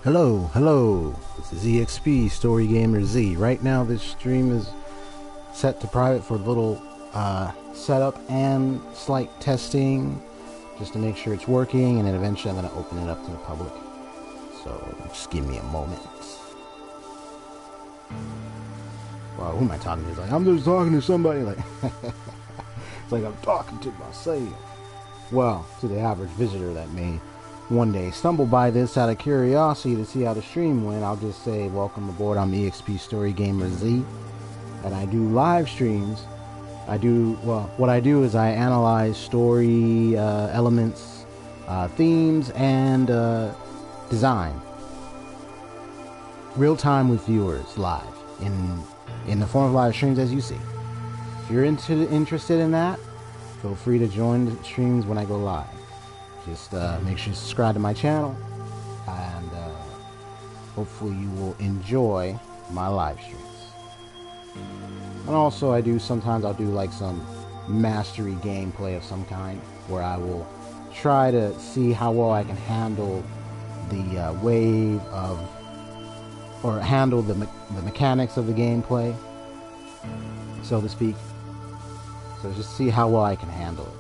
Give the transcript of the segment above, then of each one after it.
Hello, this is EXPStoryGamerZ. Right now this stream is set to private for a little setup and slight testing, just to make sure it's working, and then eventually I'm going to open it up to the public. So just give me a moment. Wow, who am I talking to? It's like, I'm just talking to somebody. Like, it's like I'm talking to myself. Well, to the average visitor that may one day stumble by this out of curiosity to see how the stream went, I'll just say, welcome aboard. I'm EXPStoryGamerZ, and I do live streams. What I do is I analyze story elements, themes, and design. Real time with viewers, live, in the form of live streams, as you see. If you're interested in that, feel free to join the streams when I go live. Just make sure you subscribe to my channel, and hopefully you will enjoy my live streams. And also sometimes I'll do like some mastery gameplay of some kind, where I will try to see how well I can handle the wave of, or handle the mechanics of the gameplay, so to speak. So just see how well I can handle it.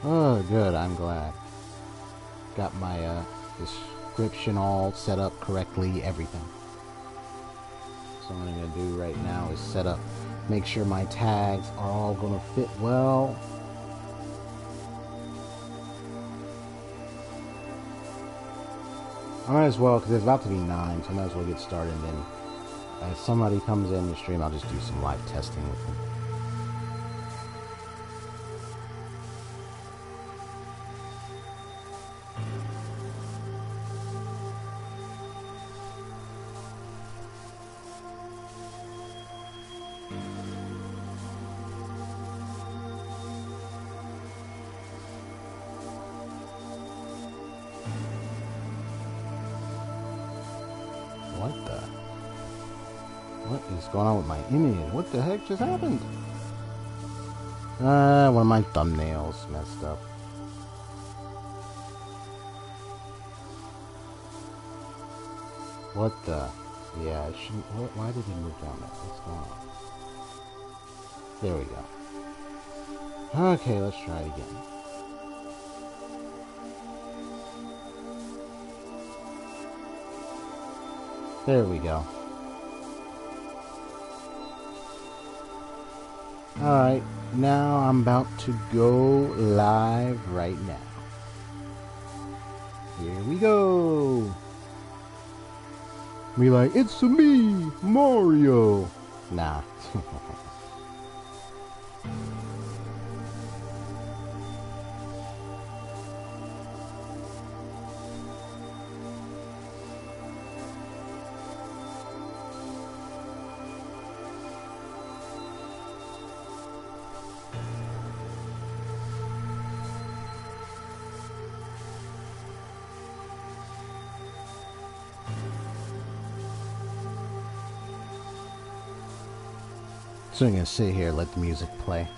Oh, good, I'm glad. Got my description all set up correctly, everything. So what I'm going to do right now is make sure my tags are all going to fit well. I might as well, because it's about to be 9, so I might as well get started, and then as somebody comes in the stream, I'll just do some live testing with them. What is going on with my image? What the heck just happened? One of my thumbnails messed up. What the? Yeah, it shouldn't. Why did it move down there? What's going on? There we go. Okay, let's try it again. There we go. Alright, now I'm about to go live right now. Here we go. Be like, it's me, Mario. Nah. So I'm gonna sit here, let the music play.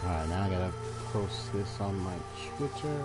Alright, now I gotta post this on my Twitter.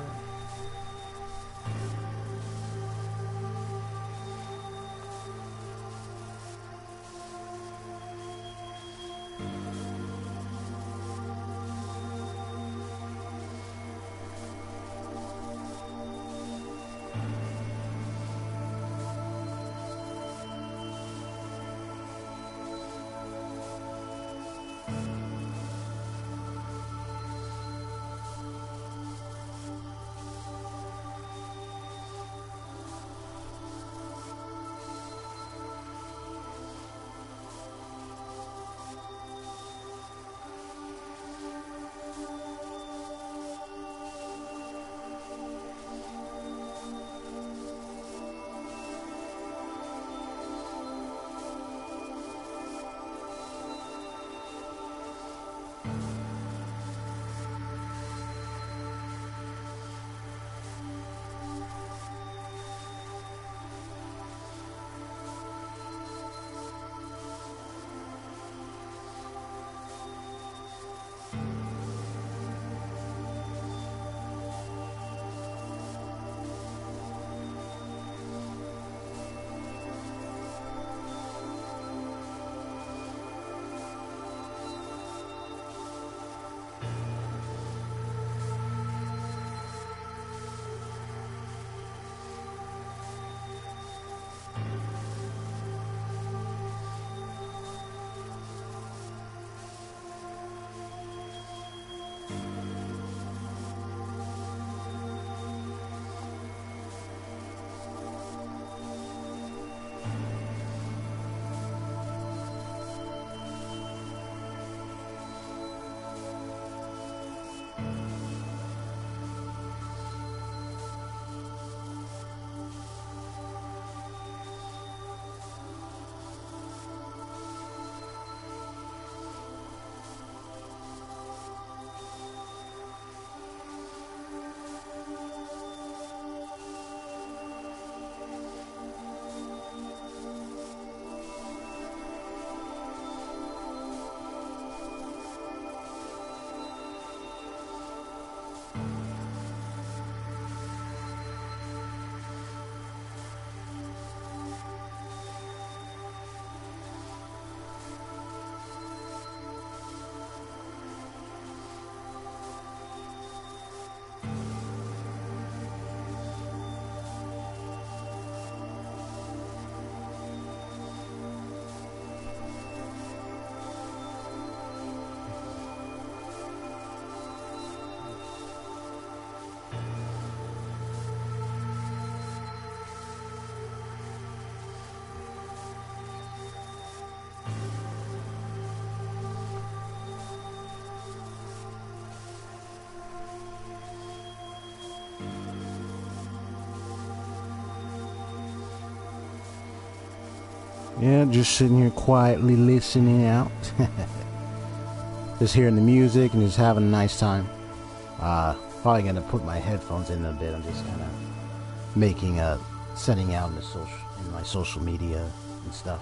Yeah, just sitting here quietly listening out. Just hearing the music and just having a nice time. Probably gonna put my headphones in a bit. I'm just kind of making setting out in my social media and stuff.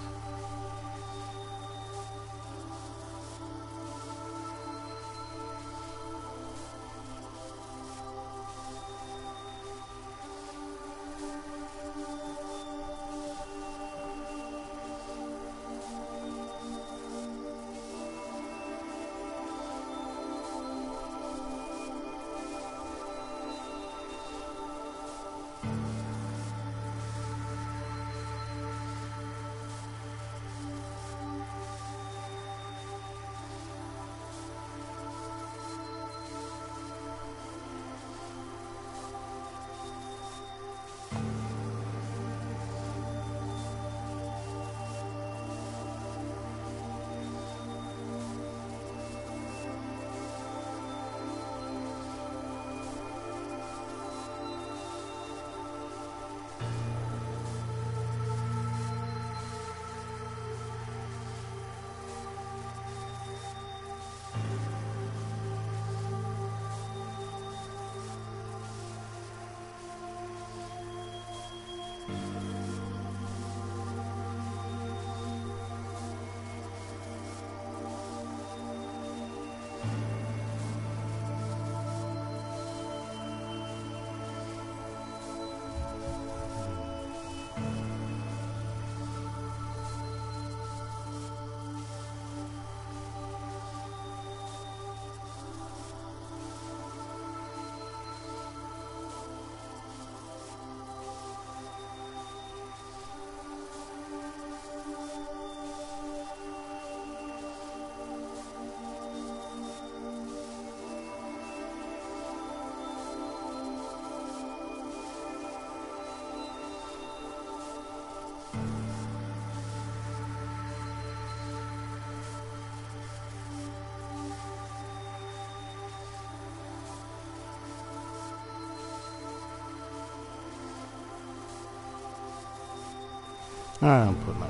Alright, I'll put my...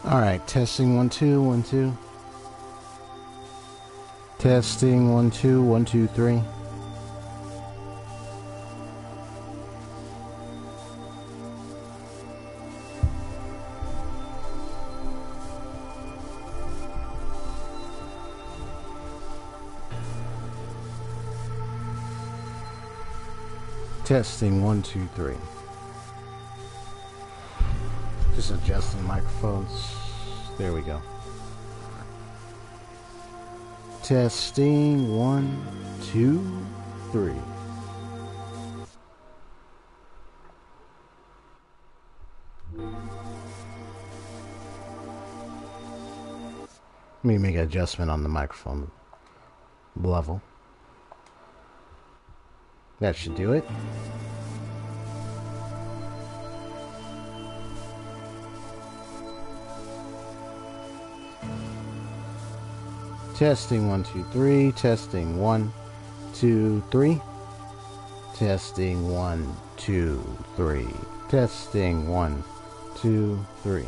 Alright, testing 1 2 1 2. Testing 1 2 1 2 3. Testing 1 2 3. Just adjusting microphones. There we go. Testing 1 2 3. Let me make an adjustment on the microphone level. That should do it. Testing 1 2 3. Testing 1 2 3. Testing 1 2 3. Testing 1 2 3.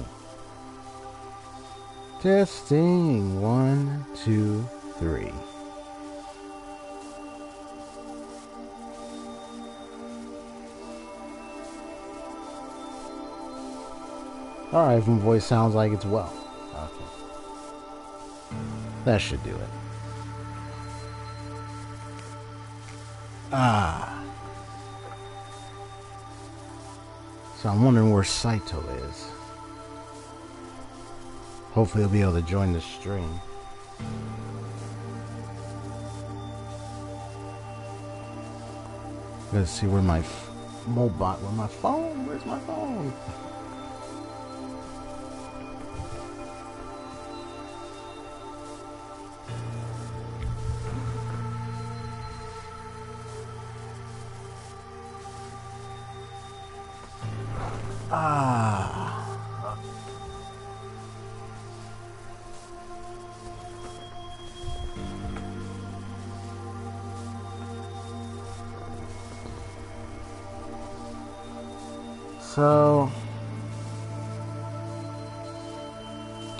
Testing 1 2 3. Alright, my voice sounds like it's well. Okay. That should do it. So I'm wondering where Saito is. Hopefully he'll be able to join the stream. Let's see where my mobot, where my phone, where's my phone? So,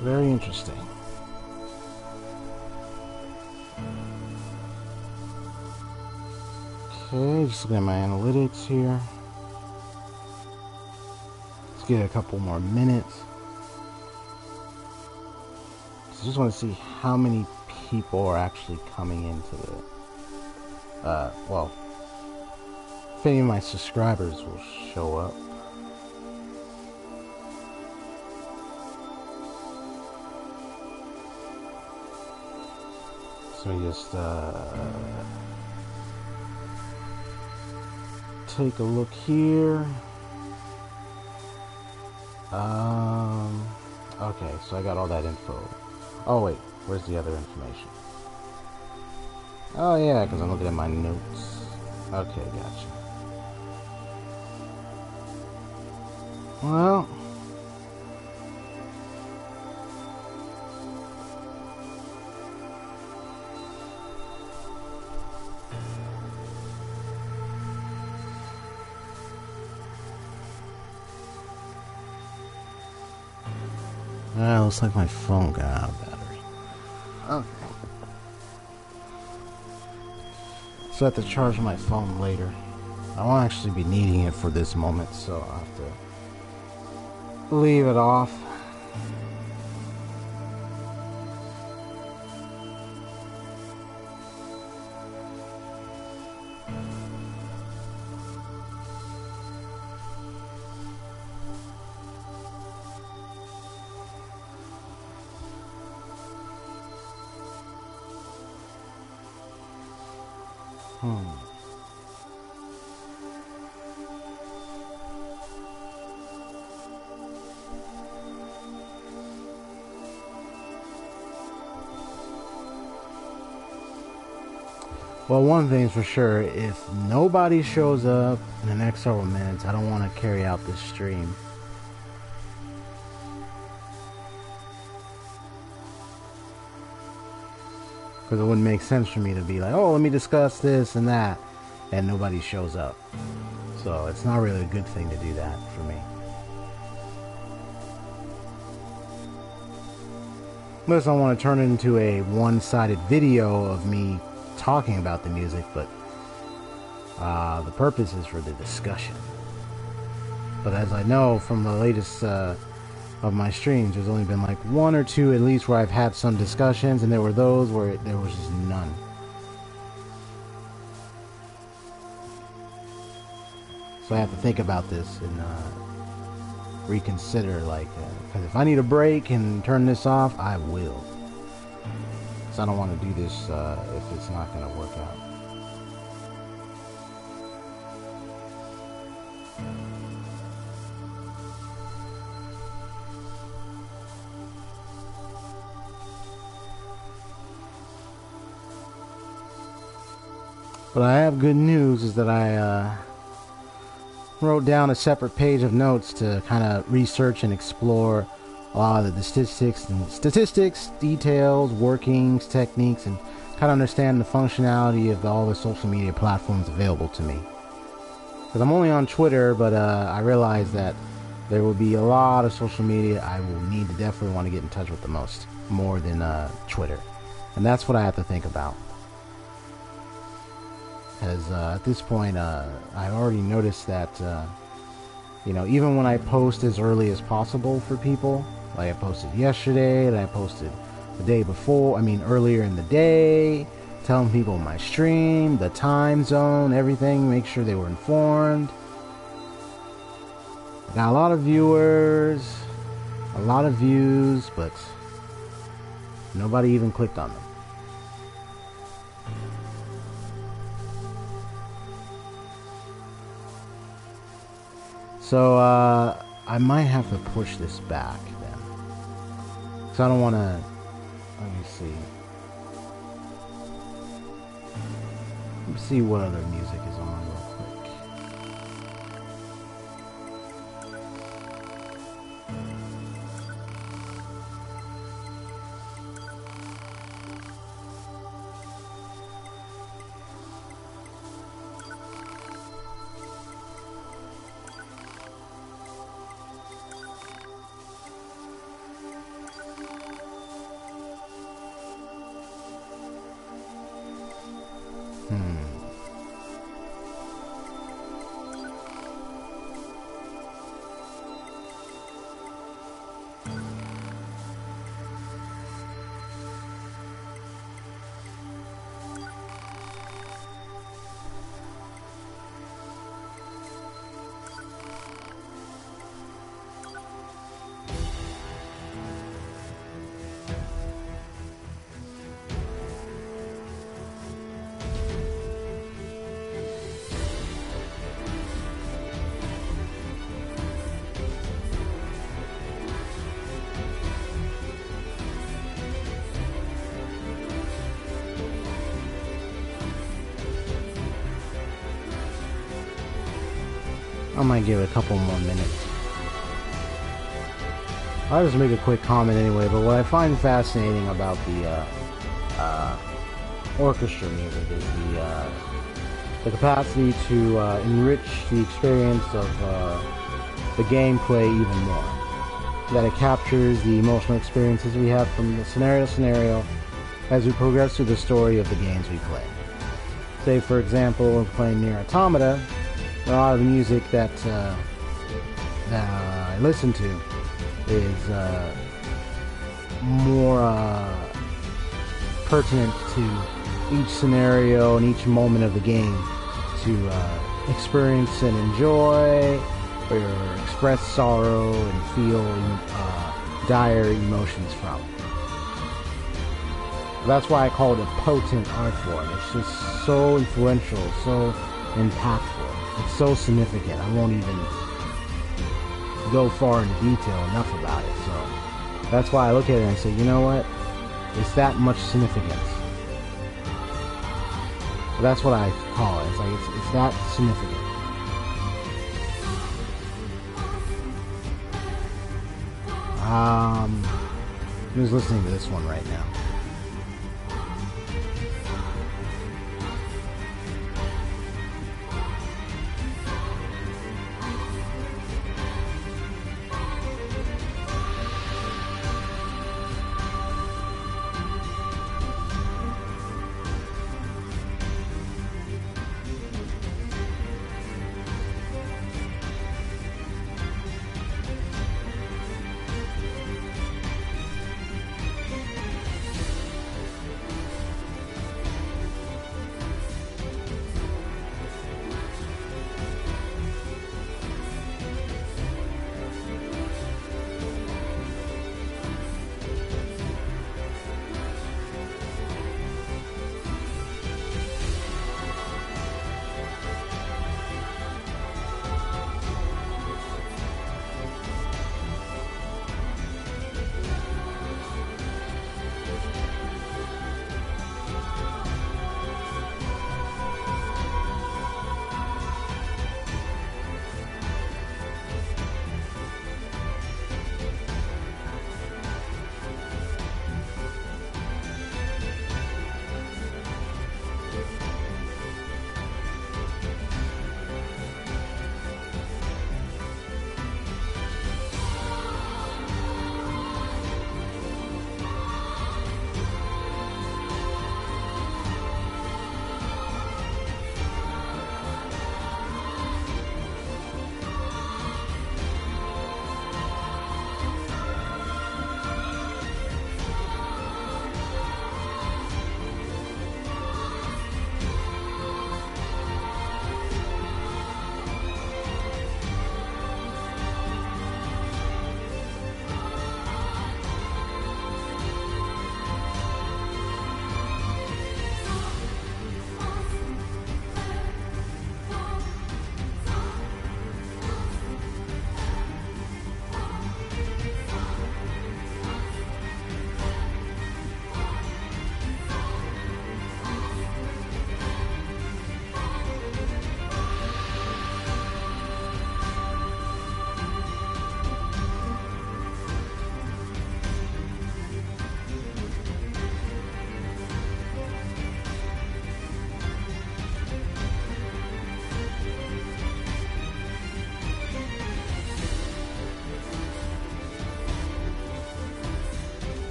very interesting. Okay, just looking at my analytics here. Let's get a couple more minutes. So just want to see how many people are actually coming into the, well, if any of my subscribers will show up. So let me just take a look here. Okay, so I got all that info. Oh wait, where's the other information? Oh yeah, because I'm looking at my notes. Okay, gotcha. Well, looks like my phone got out of battery. Okay. So I have to charge my phone later. I won't actually be needing it for this moment, so I'll have to leave it off. Well, one thing's for sure, if nobody shows up in the next several minutes, I don't want to carry out this stream. Because it wouldn't make sense for me to be like, oh, let me discuss this and that, and nobody shows up. So it's not really a good thing to do that for me. Unless I want to turn it into a one-sided video of me talking about the music, but the purpose is for the discussion. But as I know from the latest of my streams, there's only been like one or two at least where I've had some discussions, and there were those where there was just none. So I have to think about this and reconsider, like, because if I need a break and turn this off, I will. I don't want to do this if it's not going to work out. But I have good news, is that I wrote down a separate page of notes to kind of research and explore a lot of the statistics, details, workings, techniques, and kind of understand the functionality of all the social media platforms available to me. Because I'm only on Twitter, but I realize that there will be a lot of social media I will need to definitely want to get in touch with the most, more than Twitter. And that's what I have to think about. Because at this point, I've already noticed that, you know, even when I post as early as possible for people, like I posted yesterday, and I posted the day before, earlier in the day, telling people my stream, the time zone, everything, make sure they were informed. I got a lot of viewers, a lot of views, but nobody even clicked on them. So, I might have to push this back then. So I don't want to, let me see. Let me see what other music is on real quick. I might give it a couple more minutes. I'll just make a quick comment anyway, but what I find fascinating about the orchestra music is the capacity to enrich the experience of the gameplay even more. that it captures the emotional experiences we have from the scenario to scenario as we progress through the story of the games we play. Say, for example, when playing NieR Automata, a lot of the music that I listen to is more pertinent to each scenario and each moment of the game to experience and enjoy or express sorrow and feel dire emotions from. That's why I call it a potent art form. It's just so influential, so impactful. It's so significant. I won't even go far into detail enough about it. So that's why I look at it and I say, you know what? It's that much significance. That's what I call it. It's like it's that significant. I'm just listening to this one right now.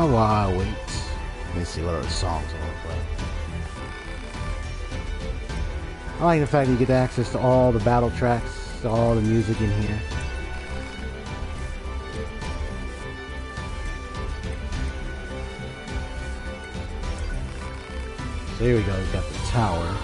While I wait, let me see what other songs I want to play. I like the fact that you get access to all the battle tracks, to all the music in here. So here we go, we've got the tower.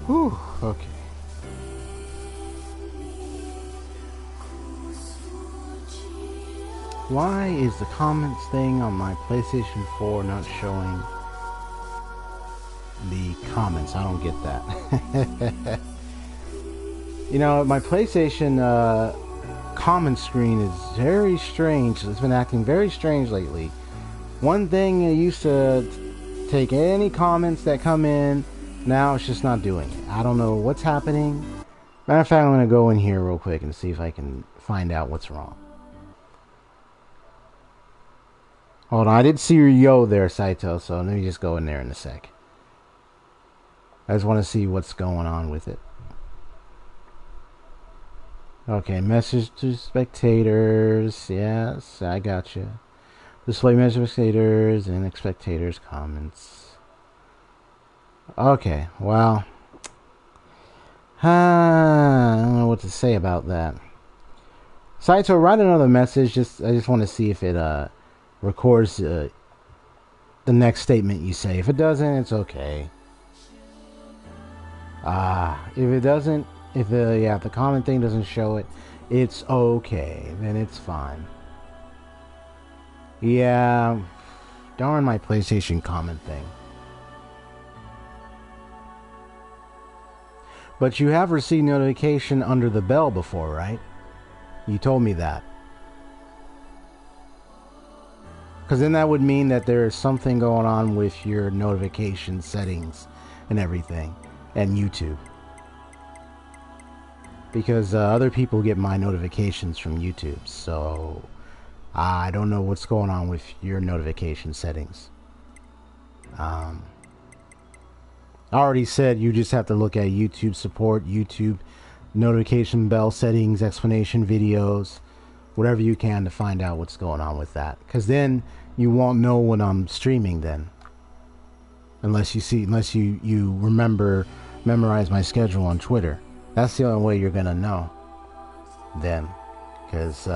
Whew, okay. Why is the comments thing on my PlayStation 4 not showing the comments? I don't get that. You know, my PlayStation comment screen is very strange. It's been acting very strange lately. One thing, it used to take any comments that come in. Now it's just not doing it. I don't know what's happening. Matter of fact, I'm going to go in here real quick and see if I can find out what's wrong. Hold on, I did see your yo there, Saito, so let me just go in there in a sec. I just want to see what's going on with it. Okay, message to spectators. Yes, I got you. Display message to spectators and spectators comments. Okay, well, I don't know what to say about that. Saito, write another message. I just want to see if it records the next statement you say. If it doesn't, it's okay. If it doesn't, if the comment thing doesn't show it, it's okay. Then it's fine. Yeah, darn my PlayStation comment thing. But you have received notification under the bell before, right? You told me that. Because then that would mean that there is something going on with your notification settings and everything, and YouTube. Because other people get my notifications from YouTube, so I don't know what's going on with your notification settings. I already said you just have to look at YouTube support, YouTube notification bell settings, explanation videos, whatever you can to find out what's going on with that. Because then you won't know when I'm streaming then. Unless you memorize my schedule on Twitter. That's the only way you're going to know then. Because,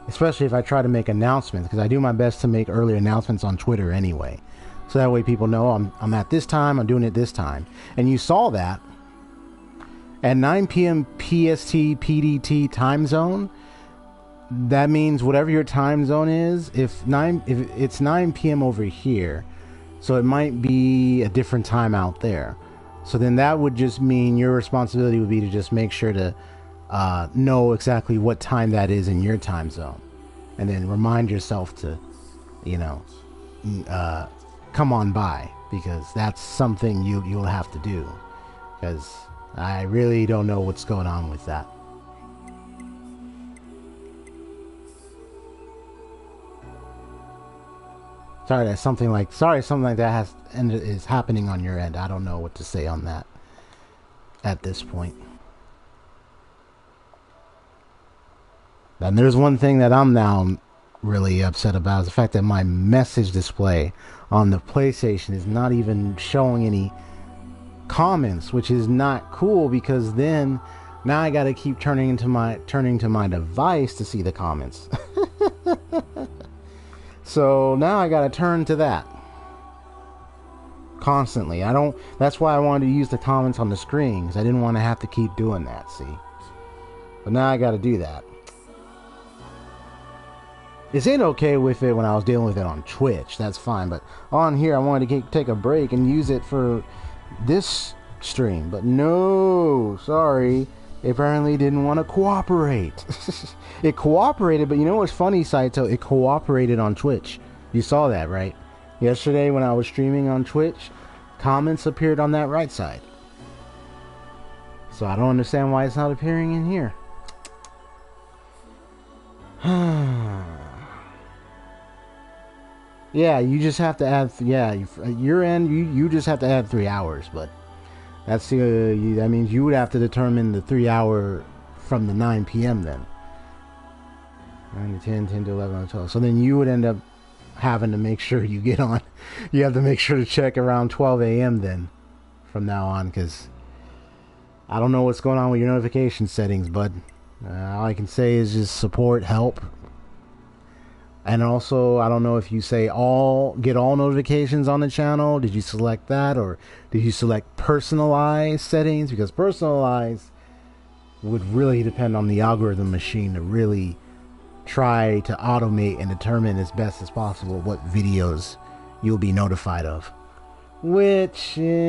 especially if I try to make announcements, because I do my best to make early announcements on Twitter anyway. So that way people know I'm at this time, I'm doing it this time. And you saw that at 9 p.m. PST PDT time zone. That means whatever your time zone is, if it's 9 p.m. over here, so it might be a different time out there. So then that would just mean your responsibility would be to just make sure to know exactly what time that is in your time zone. And then remind yourself to, come on by, because that's something you'll have to do. Because I really don't know what's going on with that. Sorry, something like that is happening on your end. I don't know what to say on that at this point. And there's one thing that I'm now really upset about, is the fact that my message display on the PlayStation is not even showing any comments, which is not cool, because then now I got to keep turning to my device to see the comments. So now I gotta turn to that constantly. That's why I wanted to use the comments on the screen, because I didn't want to have to keep doing that, see. But now I gotta do that. It's ain't okay with it when I was dealing with it on Twitch, that's fine. But on here I wanted to take a break and use it for this stream. But no, sorry. It apparently didn't want to cooperate. It cooperated, but you know what's funny, Saito? It cooperated on Twitch. You saw that, right? Yesterday when I was streaming on Twitch, comments appeared on that right side. So I don't understand why it's not appearing in here. Yeah, you just have to add... your end, you just have to add 3 hours, but... that means you would have to determine the 3 hour from the 9 p.m. then. 9 to 10, 10 to 11, 12. So then you would end up having to make sure you get on. You have to make sure to check around 12 a.m. then from now on, because I don't know what's going on with your notification settings, bud. All I can say is just support, help. And also, I don't know if you say get all notifications on the channel. Did you select that, or did you select personalized settings? Because personalized would really depend on the algorithm machine to really try to automate and determine as best as possible what videos you'll be notified of. Which is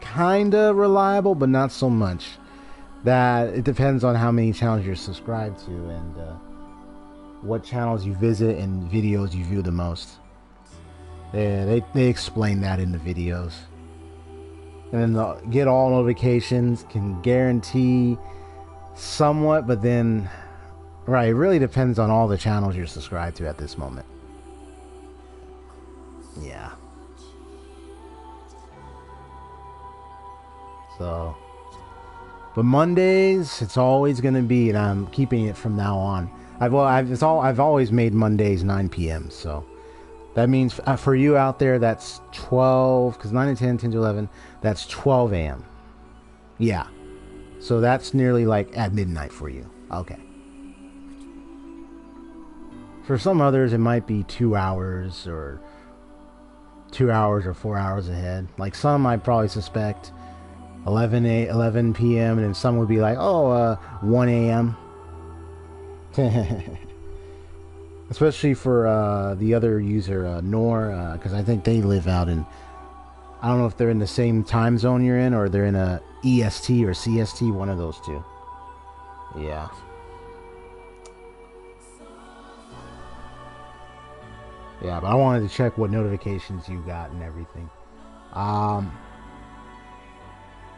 kind of reliable, but not so much. That it depends on how many channels you're subscribed to and what channels you visit and videos you view the most. They explain that in the videos. And then the get all notifications can guarantee somewhat, but then it really depends on all the channels you're subscribed to at this moment. Yeah. So But Mondays, it's always going to be, and I'm keeping it from now on. I've always made Mondays 9 p.m. So that means for you out there, that's 12, because 9 to 10, 10 to 11, that's 12 a.m. Yeah. So that's nearly like at midnight for you. Okay. For some others, it might be 2 hours or 4 hours ahead. Like some, I probably suspect 11 p.m. and then some would be like, 1 a.m. Especially for the other user, NieR, because I think they live out in, I don't know if they're in the same time zone you're in, or they're in a EST or CST, one of those two. Yeah. Yeah, but I wanted to check what notifications you got and everything.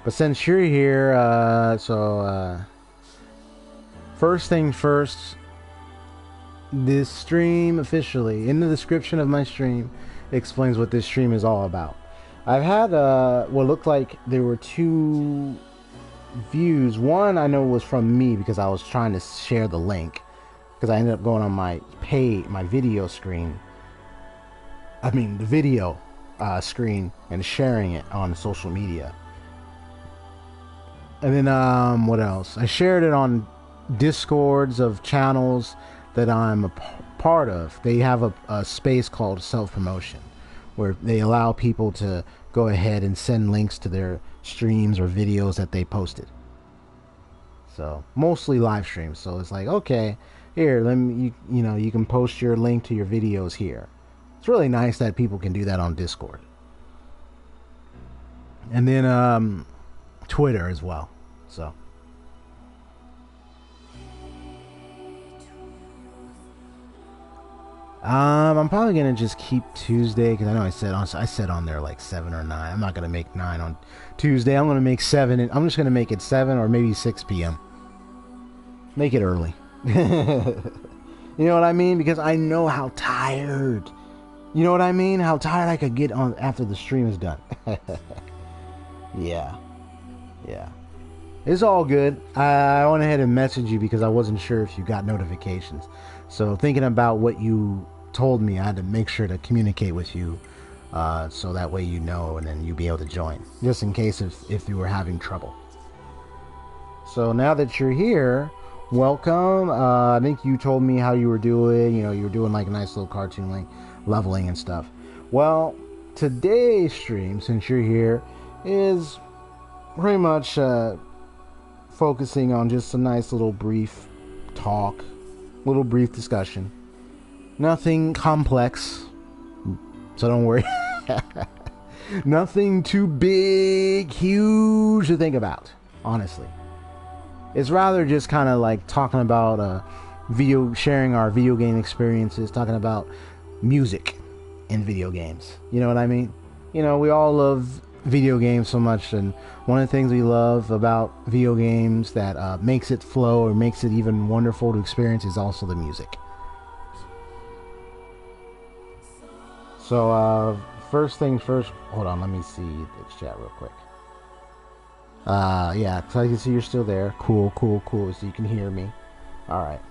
But since you're here, first thing first, this stream officially, in the description of my stream, explains what this stream is all about. I've had what looked like there were 2 views. One I know was from me because I was trying to share the link, because I ended up going on my video screen. I mean the video screen, and sharing it on social media. And then what else? I shared it on Discords of channels that I'm a part of. They have a space called self-promotion, where they allow people to go ahead and send links to their streams or videos that they posted. So mostly live streams. So it's like, okay, here, let me, you can post your link to your videos here. It's really nice that people can do that on Discord. And then Twitter as well. So I'm probably gonna just keep Tuesday, because I know I said on there like 7 or 9. I'm not gonna make 9 on Tuesday. I'm gonna make 7, and I'm just gonna make it 7 or maybe 6 p.m. Make it early. You know what I mean? Because I know how tired. You know what I mean? How tired I could get on after the stream is done. Yeah. It's all good. I went ahead and messaged you because I wasn't sure if you got notifications. So thinking about what you told me, I had to make sure to communicate with you, so that way you know, and then you'll be able to join, just in case if you were having trouble. So now that you're here, welcome. I think you told me how you were doing. You were doing like a nice little cartoon like leveling and stuff. Well, today's stream, since you're here, is pretty much focusing on just a nice little brief talk, little brief discussion. Nothing complex, so don't worry. Nothing too big, huge to think about, honestly. It's rather just kind of like talking about sharing our video game experiences, talking about music in video games. You know what I mean? We all love video games so much, and one of the things we love about video games that makes it flow or makes it even wonderful to experience is also the music. So first things first, hold on, let me see the chat real quick. Yeah, so I can see you're still there. Cool, so you can hear me. Alright.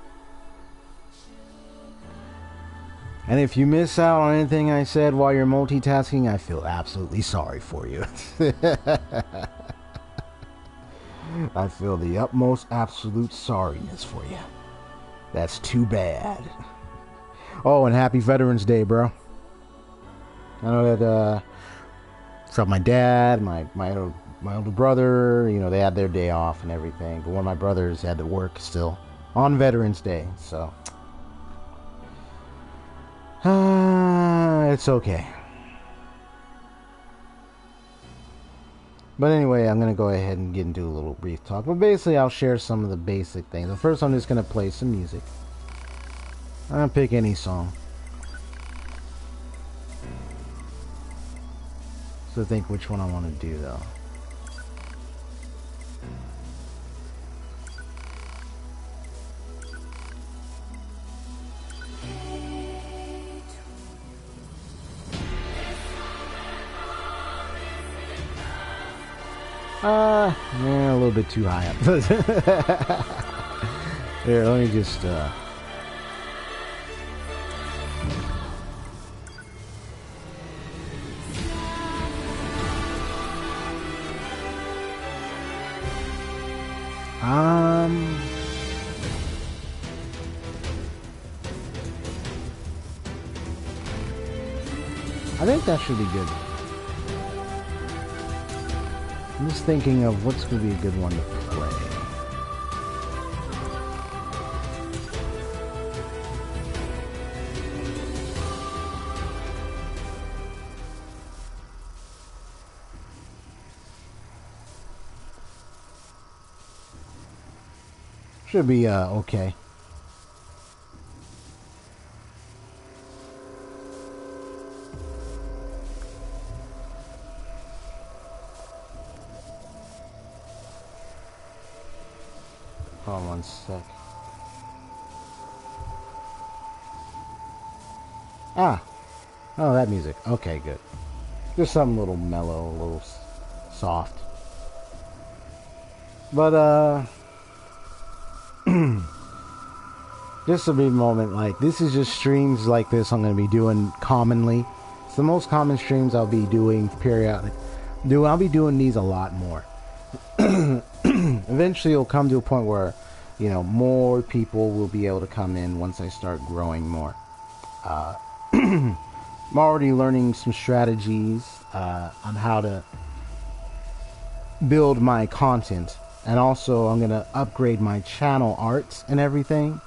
And if you miss out on anything I said while you're multitasking, I feel absolutely sorry for you. I feel the utmost absolute sorriness for you. That's too bad. Oh, and happy Veterans Day, bro. I know that so my dad, my older brother, they had their day off and everything, but one of my brothers had to work still on Veterans Day, so it's okay. But anyway, I'm going to go ahead and get into a little brief talk. But basically, I'll share some of the basic things. But first, I'm just going to play some music. I'm going to pick any song. So think which one I want to do, though. Yeah, a little bit too high up. Here, let me just, I think that should be good. I'm just thinking of what's going to be a good one to play. Should be, okay. Hold on one sec. Ah! Oh, that music. Okay, good. Just something a little mellow, a little soft. But, just a big moment, like, this is just streams like this I'm going to be doing commonly. It's the most common streams I'll be doing periodic. I'll be doing these a lot more. Eventually it'll come to a point where, you know, more people will be able to come in once I start growing more. I'm already learning some strategies on how to build my content, and also I'm gonna upgrade my channel art and everything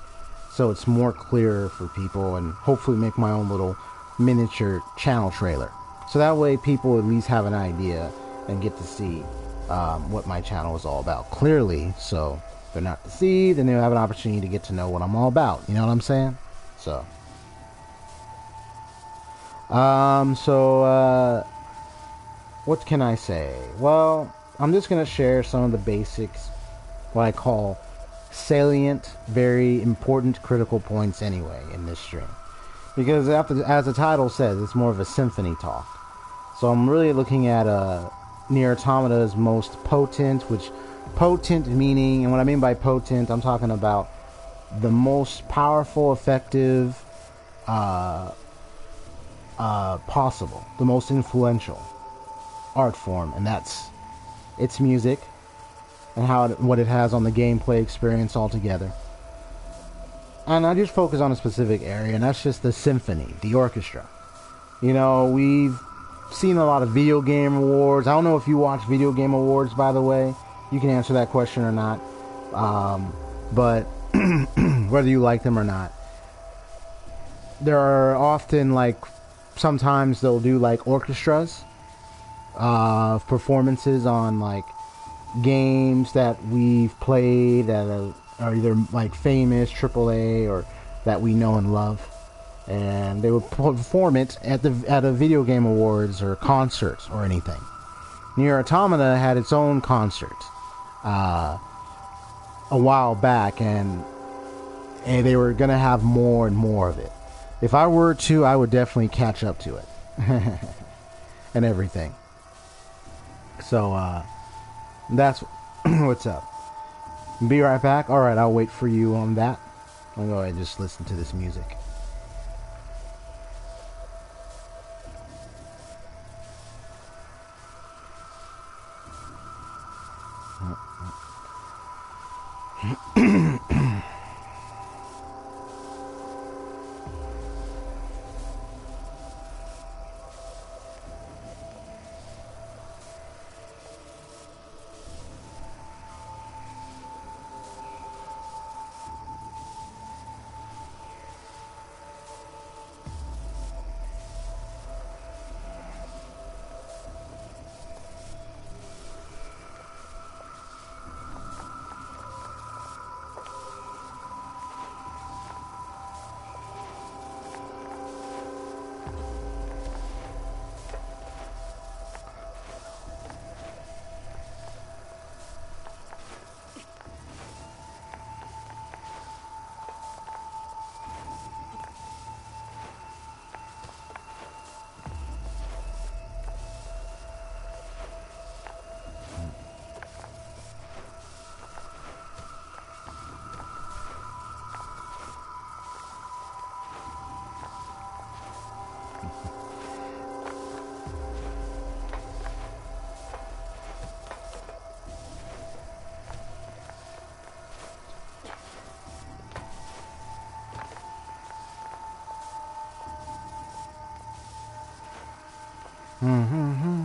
so it's more clearer for people, and hopefully make my own little miniature channel trailer, so that way people at least have an idea and get to see what my channel is all about clearly. So if they're not deceived, and they'll have an opportunity to get to know what I'm all about. You know what I'm saying? So what can I say? Well, I'm just gonna share some of the basics, what I call salient, very important, critical points anyway in this stream, because as the title says, it's more of a symphony talk. So I'm really looking at NieR Automata's most potent, which potent meaning, and what I mean by potent, I'm talking about the most powerful, effective possible, the most influential art form, and that's its music and what it has on the gameplay experience altogether. And I just focus on a specific area, and that's just the symphony, the orchestra. You know, we've seen a lot of video game awards. I don't know if you watch video game awards, by the way. You can answer that question or not. But whether you like them or not, there are often, like, sometimes they'll do like orchestras performances on like games that we've played that are either like famous AAA or that we know and love, and they would perform it at a video game awards or concerts or anything. NieR Automata had its own concert a while back, and they were gonna have more and more of it. If I were to, I would definitely catch up to it and everything. So that's what's up. Be right back. Alright, I'll wait for you on that. I'll go ahead and just listen to this music. Alright,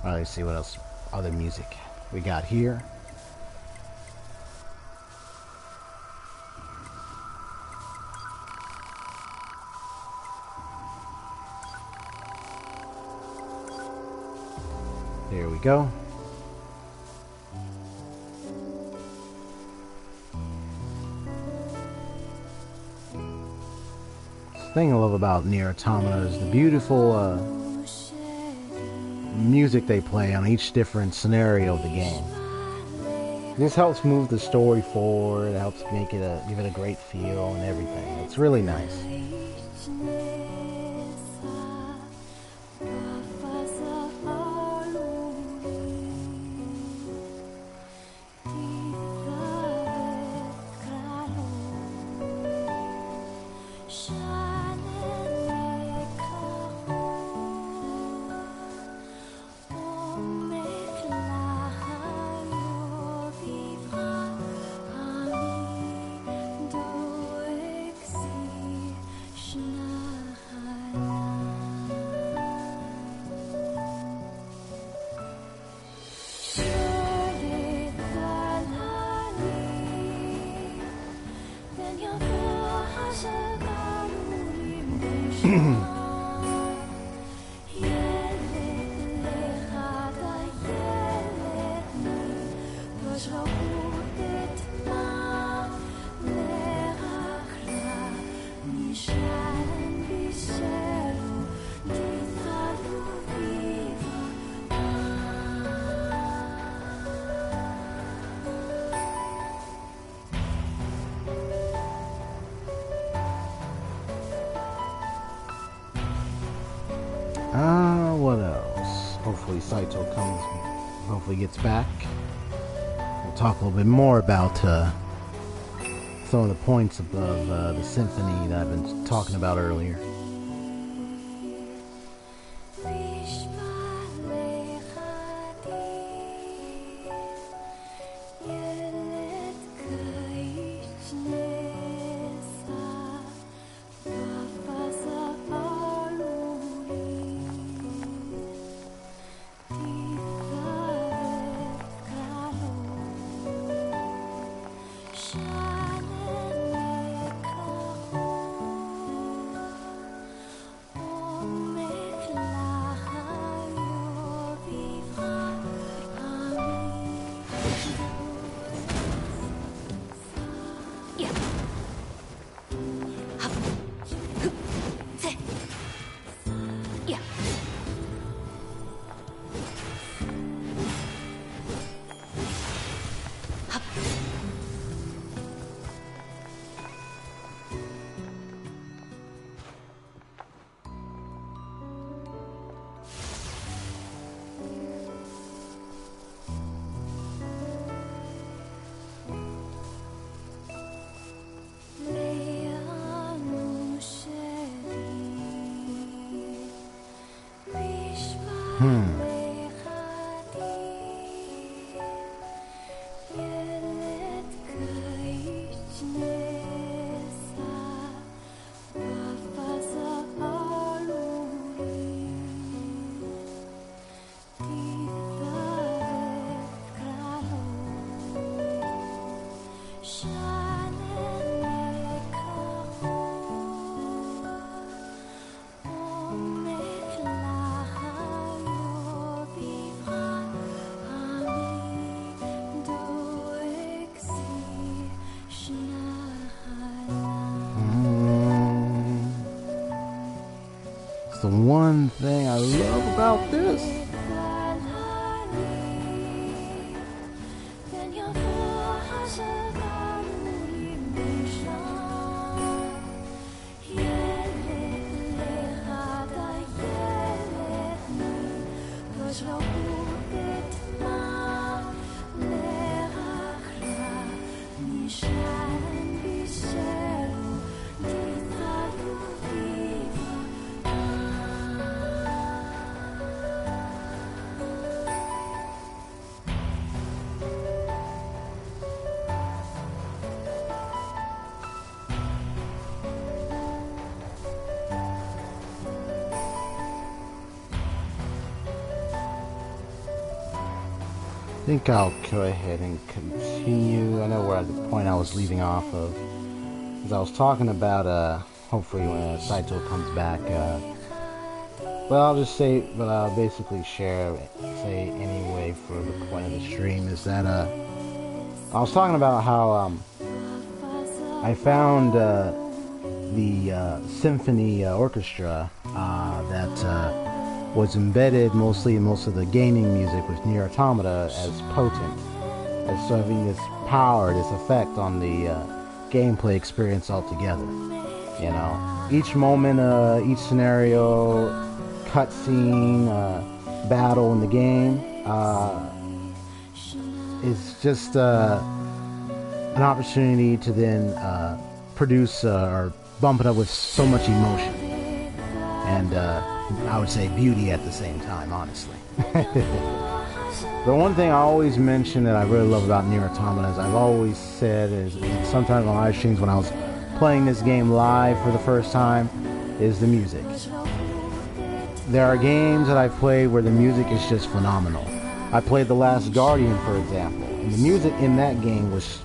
let's see what else, other music we got here. There we go. The thing I love about NieR Automata is the beautiful music they play on each different scenario of the game. This helps move the story forward. It helps make it give it a great feel and everything. It's really nice. What else? Hopefully Saito hopefully gets back. We'll talk a little bit more about some of the points of the symphony that I've been talking about earlier. The one thing I love about this. I think I'll go ahead and continue. I know we're at the point I was leaving off of, as I was talking about, hopefully when Saito comes back, but I'll just say, but I'll basically say anyway for the point of the stream is that, I was talking about how, I found, the, Symphony Orchestra, that, was embedded mostly in most of the gaming music with NieR Automata as potent, as having this power, this effect on the gameplay experience altogether. You know, each moment, each scenario, cutscene, battle in the game is just an opportunity to then produce or bump it up with so much emotion and I would say beauty at the same time, honestly. The one thing I always mention that I really love about NieR Automata, as I've always said, is sometimes on live streams when I was playing this game live for the first time, is the music. There are games that I've played where the music is just phenomenal. I played The Last Guardian, for example, and the music in that game was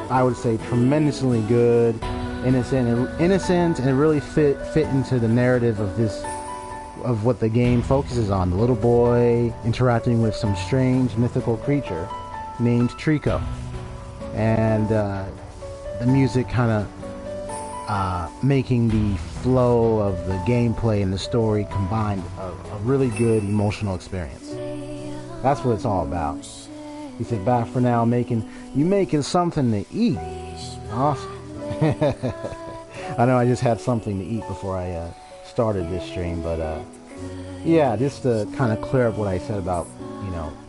I would say, tremendously good, innocent, and it really fit into the narrative of what the game focuses on. The little boy interacting with some strange mythical creature named Trico, and the music kind of making the flow of the gameplay and the story combined a really good emotional experience. That's what it's all about. He said, back for now, you making something to eat. Awesome. I know I just had something to eat before I started this stream, but yeah, just to kind of clear up what I said about,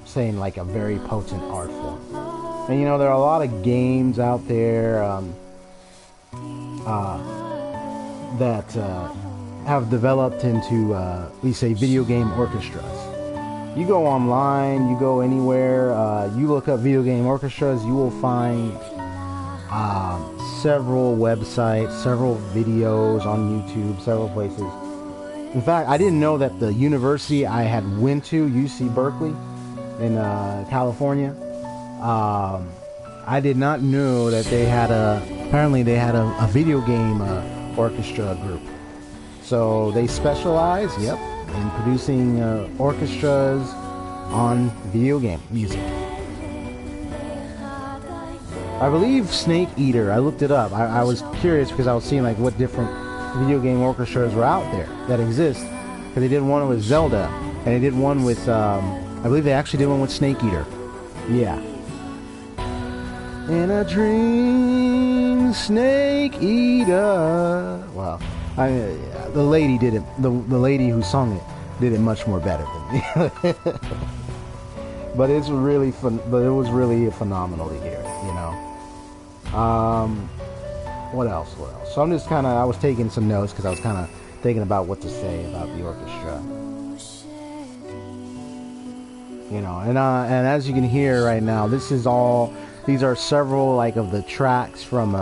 saying like a very potent art form. And there are a lot of games out there that have developed into, we say, video game orchestras. You go online, you go anywhere, you look up video game orchestras, you will find several websites, several videos on YouTube, several places. In fact, I didn't know that the university I had went to, UC Berkeley in California, I did not know that they had apparently they had a video game orchestra group. So they specialize, in producing orchestras on video game music. I believe Snake Eater, I looked it up. I was curious because I was seeing like what different video game orchestras were out there that exist. Because they did one with Zelda, and they did one with, I believe they actually did one with Snake Eater. Yeah. In a dream, Snake Eater. Wow. The lady did it. The lady who sung it did it much more better than me. But it's really fun. But it was really phenomenal to hear it. What else? So I'm just I was taking some notes because I was kind of thinking about what to say about the orchestra. And as you can hear right now, these are several of the tracks from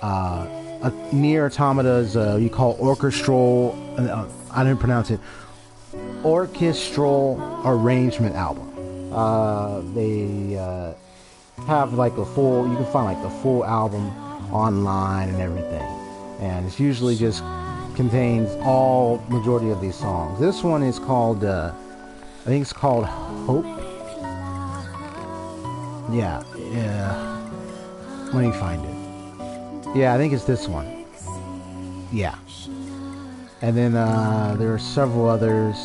NieR Automata's you call orchestral, I didn't pronounce it, orchestral arrangement album. They have a full, you can find the full album online and everything, and it's usually just contains majority of these songs. This one is called I think it's called Hope. Yeah, let me find it. Yeah, I think it's this one. Yeah. And then there are several others.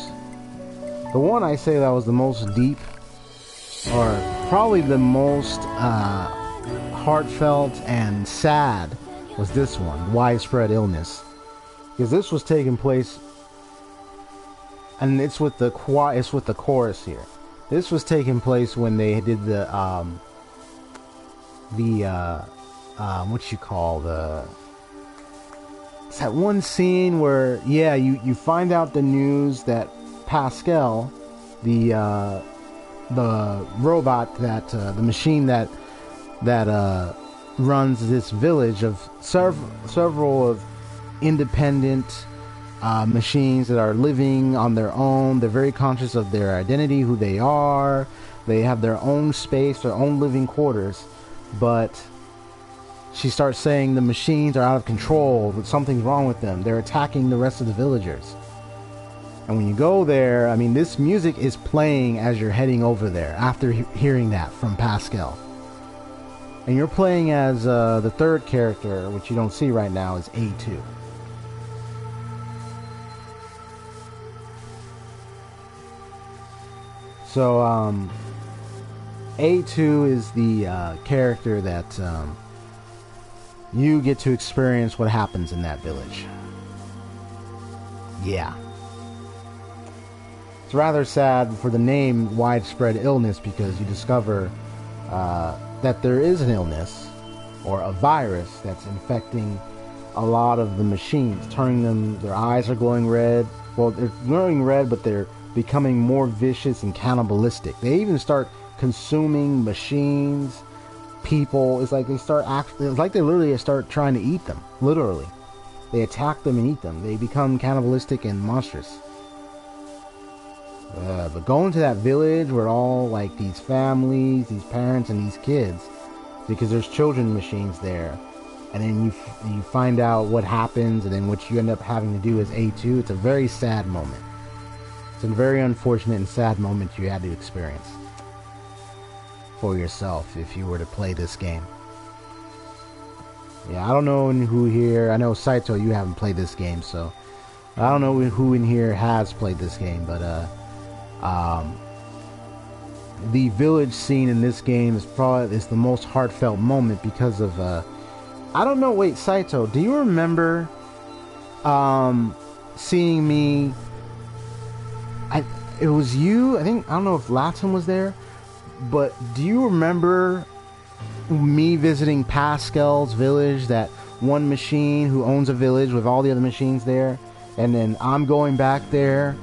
The one I say that was the most deep, or probably the most heartfelt and sad, was this one, Widespread Illness. Because this was taking place, and it's with the chorus here. This was taking place when they did it's that one scene where, you find out the news that Pascal, the robot the machine that runs this village of several of independent machines that are living on their own. They're very conscious of their identity, who they are. They have their own space, their own living quarters, but she starts saying the machines are out of control, that something's wrong with them. They're attacking the rest of the villagers. And when you go there, I mean, this music is playing as you're heading over there after hearing that from Pascal. And you're playing as the third character, which you don't see right now, is A2. So, A2 is the character that you get to experience what happens in that village. Yeah. It's rather sad for the name Widespread Illness, because you discover that there is an illness or a virus that's infecting a lot of the machines, turning them, their eyes are glowing red. Well, they're glowing red, but they're becoming more vicious and cannibalistic. They even start consuming machines, people. It's like they start it's like they literally start trying to eat them. Literally. They attack them and eat them. They become cannibalistic and monstrous. But going to that village where all like these families, these parents, and these kids, because there's children machines there, and then you find out what happens, and then what you end up having to do as A2. It's a very sad moment. It's a very unfortunate and sad moment you had to experience for yourself if you were to play this game. Yeah, I don't know who here. I know Saito, you haven't played this game, so I don't know who in here has played this game, but the village scene in this game is probably the most heartfelt moment because of I don't know. Wait, Saito, do you remember seeing me? It was you. I don't know if Latin was there, but do you remember me visiting Pascal's village? That one machine who owns a village with all the other machines there, and then I'm going back there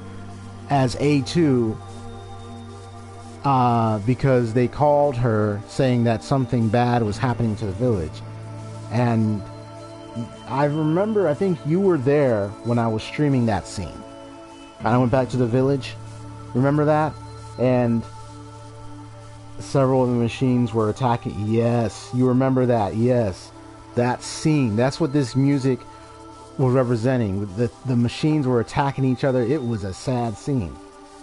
as A2 because they called her saying that something bad was happening to the village. And I remember, I think you were there when I was streaming that scene. I went back to the village, remember that? And several of the machines were attacking. Yes, you remember that. Yes, that scene. That's what this music was representing. The machines were attacking each other. It was a sad scene,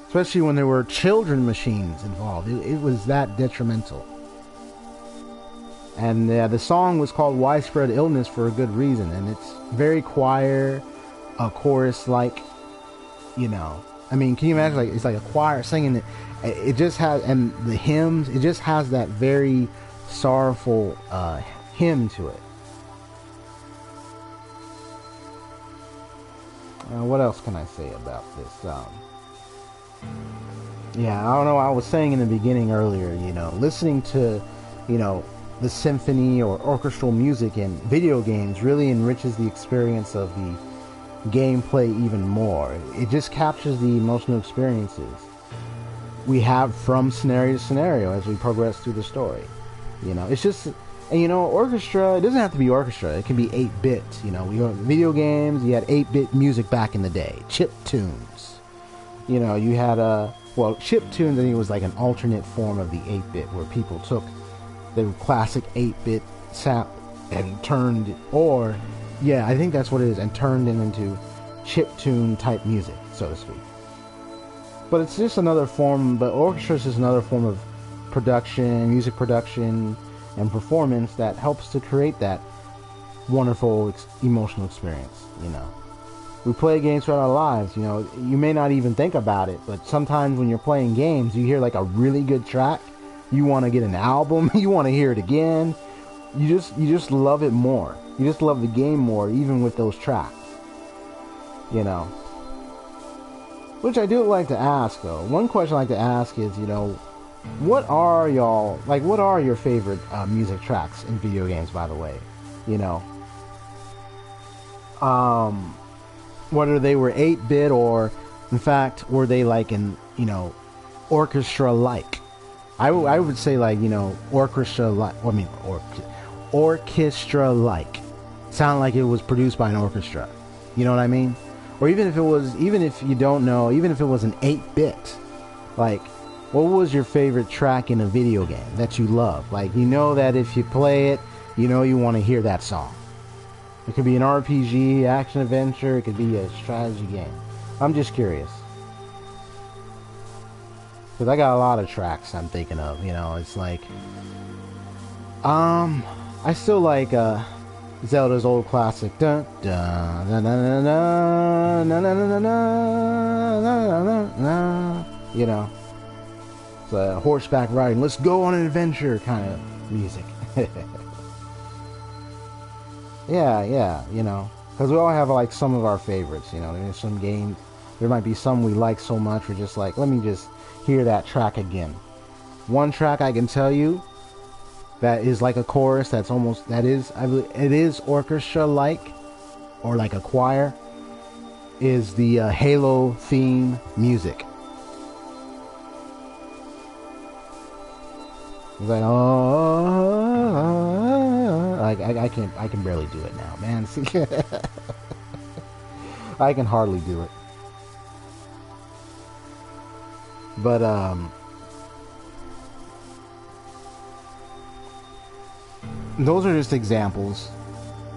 especially when there were children machines involved. It was that detrimental. And the song was called Widespread Illness for a good reason, and it's very choir, a chorus, like, you know, I mean, can you imagine, like, it's like a choir singing it. It just has, and the hymns, it just has that very sorrowful hymn to it. What else can I say about this? Yeah, I don't know. I was saying in the beginning earlier, you know, listening to, you know, the symphony or orchestral music in video games really enriches the experience of the gameplay even more. It just captures the emotional experiences we have from scenario to scenario as we progress through the story. You know, it's just, and you know, orchestra, it doesn't have to be orchestra. It can be 8-bit. You know, we video games, you had 8-bit music back in the day. Chip tunes. You know, you had well, chip tunes, I think it was like an alternate form of the 8-bit where people took the classic 8-bit sound and turned, or yeah, I think that's what it is, and turned them into chiptune type music, so to speak. But it's just another form, but orchestra is just another form of production, music production, and performance that helps to create that wonderful emotional experience, you know. We play games throughout our lives, you know, you may not even think about it, but sometimes when you're playing games, you hear like a really good track, you want to get an album, you want to hear it again, you just love it more. You just love the game more, even with those tracks, you know. Which I do like to ask, though. One question I like to ask is, you know, what are your favorite music tracks in video games, by the way? You know, whether they were 8-bit or, in fact, were they like in, you know, orchestra-like? I would say, like, you know, orchestra-like. I mean, orchestra-like. Sound like it was produced by an orchestra. You know what I mean? Or even if it was, even if you don't know, even if it was an 8-bit, like, what was your favorite track in a video game that you love? Like, you know that if you play it, you know you want to hear that song. It could be an RPG, action adventure, it could be a strategy game. I'm just curious. Because I got a lot of tracks I'm thinking of, you know, it's like... I still like, Zelda's old classic. Dun, dun, dun, dun, dun, dun, dun, dun, dun, dun, dun, you know, it's a horseback riding, let's go on an adventure kind of music. yeah, you know, because we all have like some of our favorites, you know. There's some games, there might be some we like so much, we're just like, let me just hear that track again. One track I can tell you that is like a chorus, that's almost, that is, I believe, it is orchestra-like, or like a choir, is the Halo theme music. It's like, oh, like I can barely do it now, man. I can hardly do it. But those are just examples.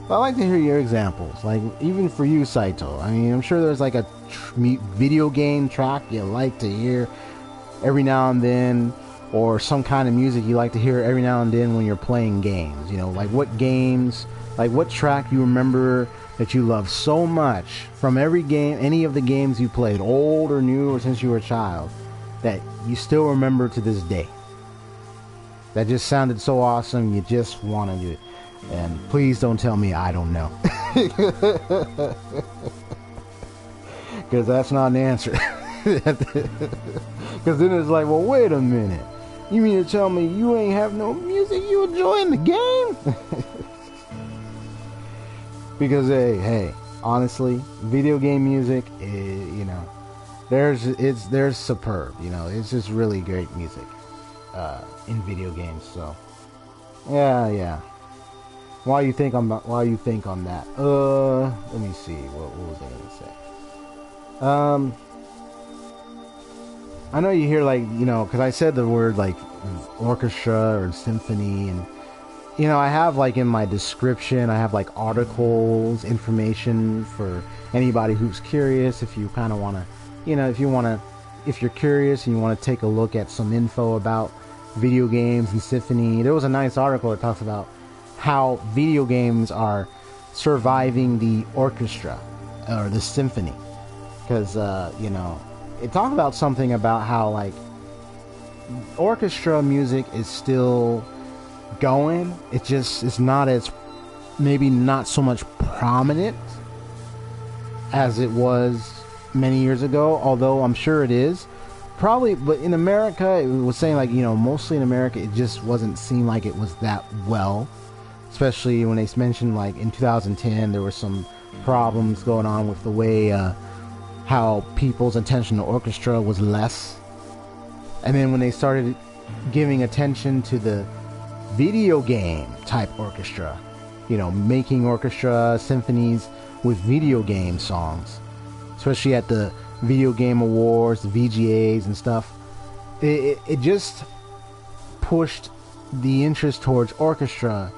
But I like to hear your examples. Like, even for you, Saito. I mean, I'm sure there's like a video game track you like to hear every now and then, or some kind of music you like to hear every now and then when you're playing games. You know, like what games, like what track you remember that you love so much from every game, any of the games you played, old or new, or since you were a child, that you still remember to this day. That just sounded so awesome, you just want to do it. And please don't tell me I don't know. Because that's not an answer. Because then it's like, well, wait a minute. You mean to tell me you ain't have no music you enjoy in the game? Because, hey, honestly, video game music, you know, there's superb, you know, it's just really great music. In video games, so yeah. Why you think on that? Let me see. What was I gonna say? I know you hear, like, you know, because I said the word like orchestra or symphony, and you know, I have like in my description, I have like articles, information for anybody who's curious. If you kind of want to, you know, if you're curious and you want to take a look at some info about video games and symphony, there was a nice article that talks about how video games are surviving the orchestra or the symphony, because you know, it talked about something about how like orchestra music is still going, it's not as, maybe not so much prominent as it was many years ago, although I'm sure it is. Probably, but in America, it was saying like, you know, mostly in America, it just wasn't seem like it was that well. Especially when they mentioned like in 2010, there were some problems going on with the way how people's attention to orchestra was less. And then when they started giving attention to the video game type orchestra, you know, making orchestra symphonies with video game songs, especially at the video game awards, the VGAs and stuff, it just pushed the interest towards orchestra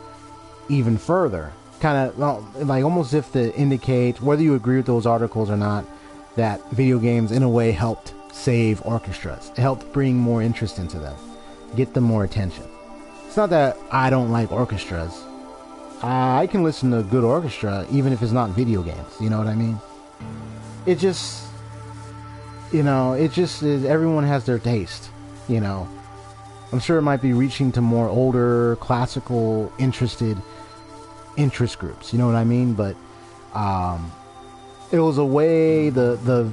even further. Kind of like almost if to indicate, whether you agree with those articles or not, that video games in a way helped save orchestras. It helped bring more interest into them, get them more attention. It's not that I don't like orchestras. I can listen to a good orchestra even if it's not video games, you know what I mean? It just, you know, it just is, everyone has their taste, you know. I'm sure it might be reaching to more older, classical, interest groups, you know what I mean? But it was a way, the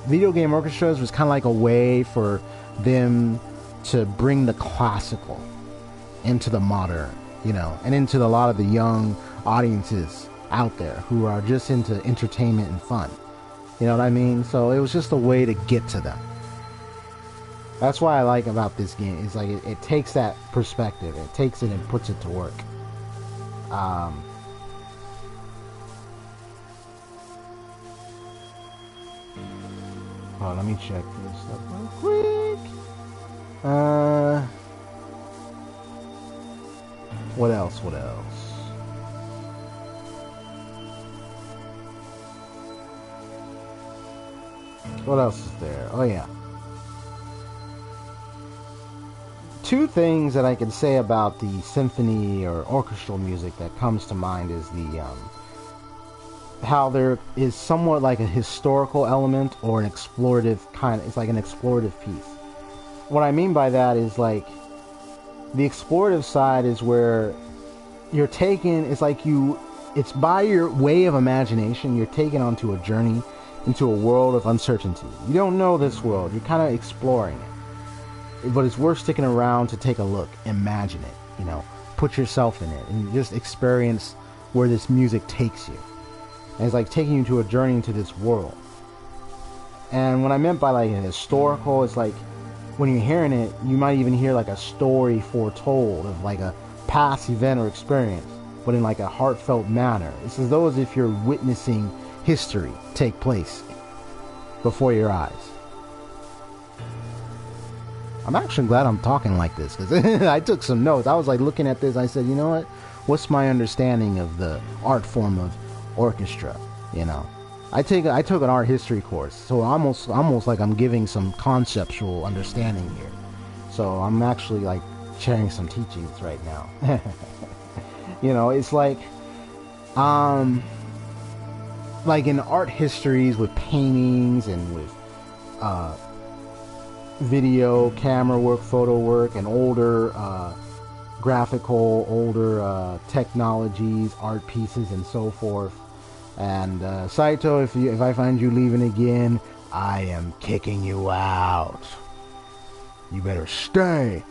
video game orchestras was kind of like a way for them to bring the classical into the modern, you know, and into a lot of the young audiences out there who are just into entertainment and fun. You know what I mean? So it was just a way to get to them. That's why I like about this game. It's like it takes that perspective. It takes it and puts it to work. Oh, let me check this up real quick. What else? What else? What else is there? Oh yeah. Two things that I can say about the symphony or orchestral music that comes to mind is the how there is somewhat like a historical element or an explorative kind. It's like an explorative piece. What I mean by that is like the explorative side is where you're taken. It's like it's by your way of imagination. You're taken onto a journey into a world of uncertainty. You don't know this world. You're kind of exploring it. But it's worth sticking around to take a look, imagine it, you know, put yourself in it, and just experience where this music takes you. And it's like taking you to a journey into this world. And what I meant by like a historical, it's like when you're hearing it, you might even hear like a story foretold of like a past event or experience, but in like a heartfelt manner. It's as though as if you're witnessing history take place before your eyes. I'm actually glad I'm talking like this because I took some notes. I was like looking at this. I said, you know what? What's my understanding of the art form of orchestra? You know, I took an art history course, so almost like I'm giving some conceptual understanding here. So I'm actually like sharing some teachings right now. You know, it's like in art histories with paintings and with video, camera work, photo work, and older older technologies, art pieces, and so forth. And Saito, if I find you leaving again, I am kicking you out. You better stay.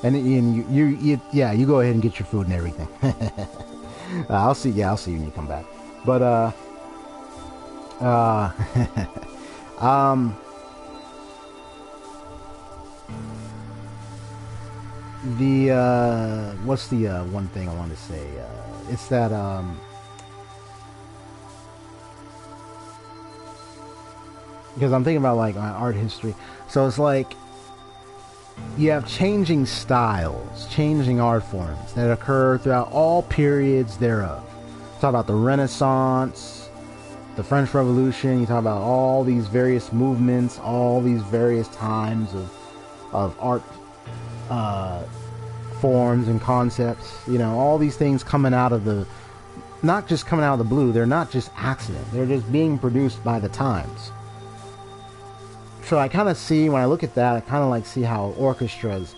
And you go ahead and get your food and everything. I'll see you when you come back. But what's the one thing I want to say? It's that because I'm thinking about like art history. So it's like you have changing styles, changing art forms that occur throughout all periods thereof. Talk about the Renaissance, the French Revolution. You talk about all these various movements, all these various times of art forms and concepts. You know, all these things coming out of the, not just coming out of the blue. They're not just accident. They're just being produced by the times. So I kind of see, when I look at that, I kind of like see how orchestras,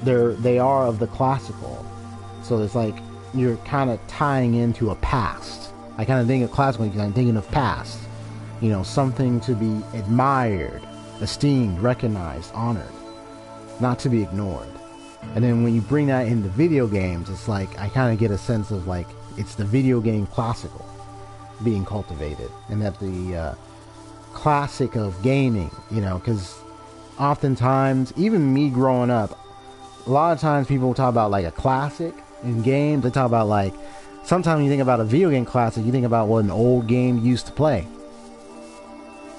they are of the classical. So it's like you're kind of tying into a past. I kind of think of classical because I'm thinking of past. You know, something to be admired, esteemed, recognized, honored, not to be ignored. And then when you bring that into video games, it's like I kind of get a sense of like it's the video game classical being cultivated, and that the classic of gaming, you know, because oftentimes, even me growing up, a lot of times people talk about like a classic in games. They talk about like, sometimes when you think about a video game classic, you think about what an old game used to play.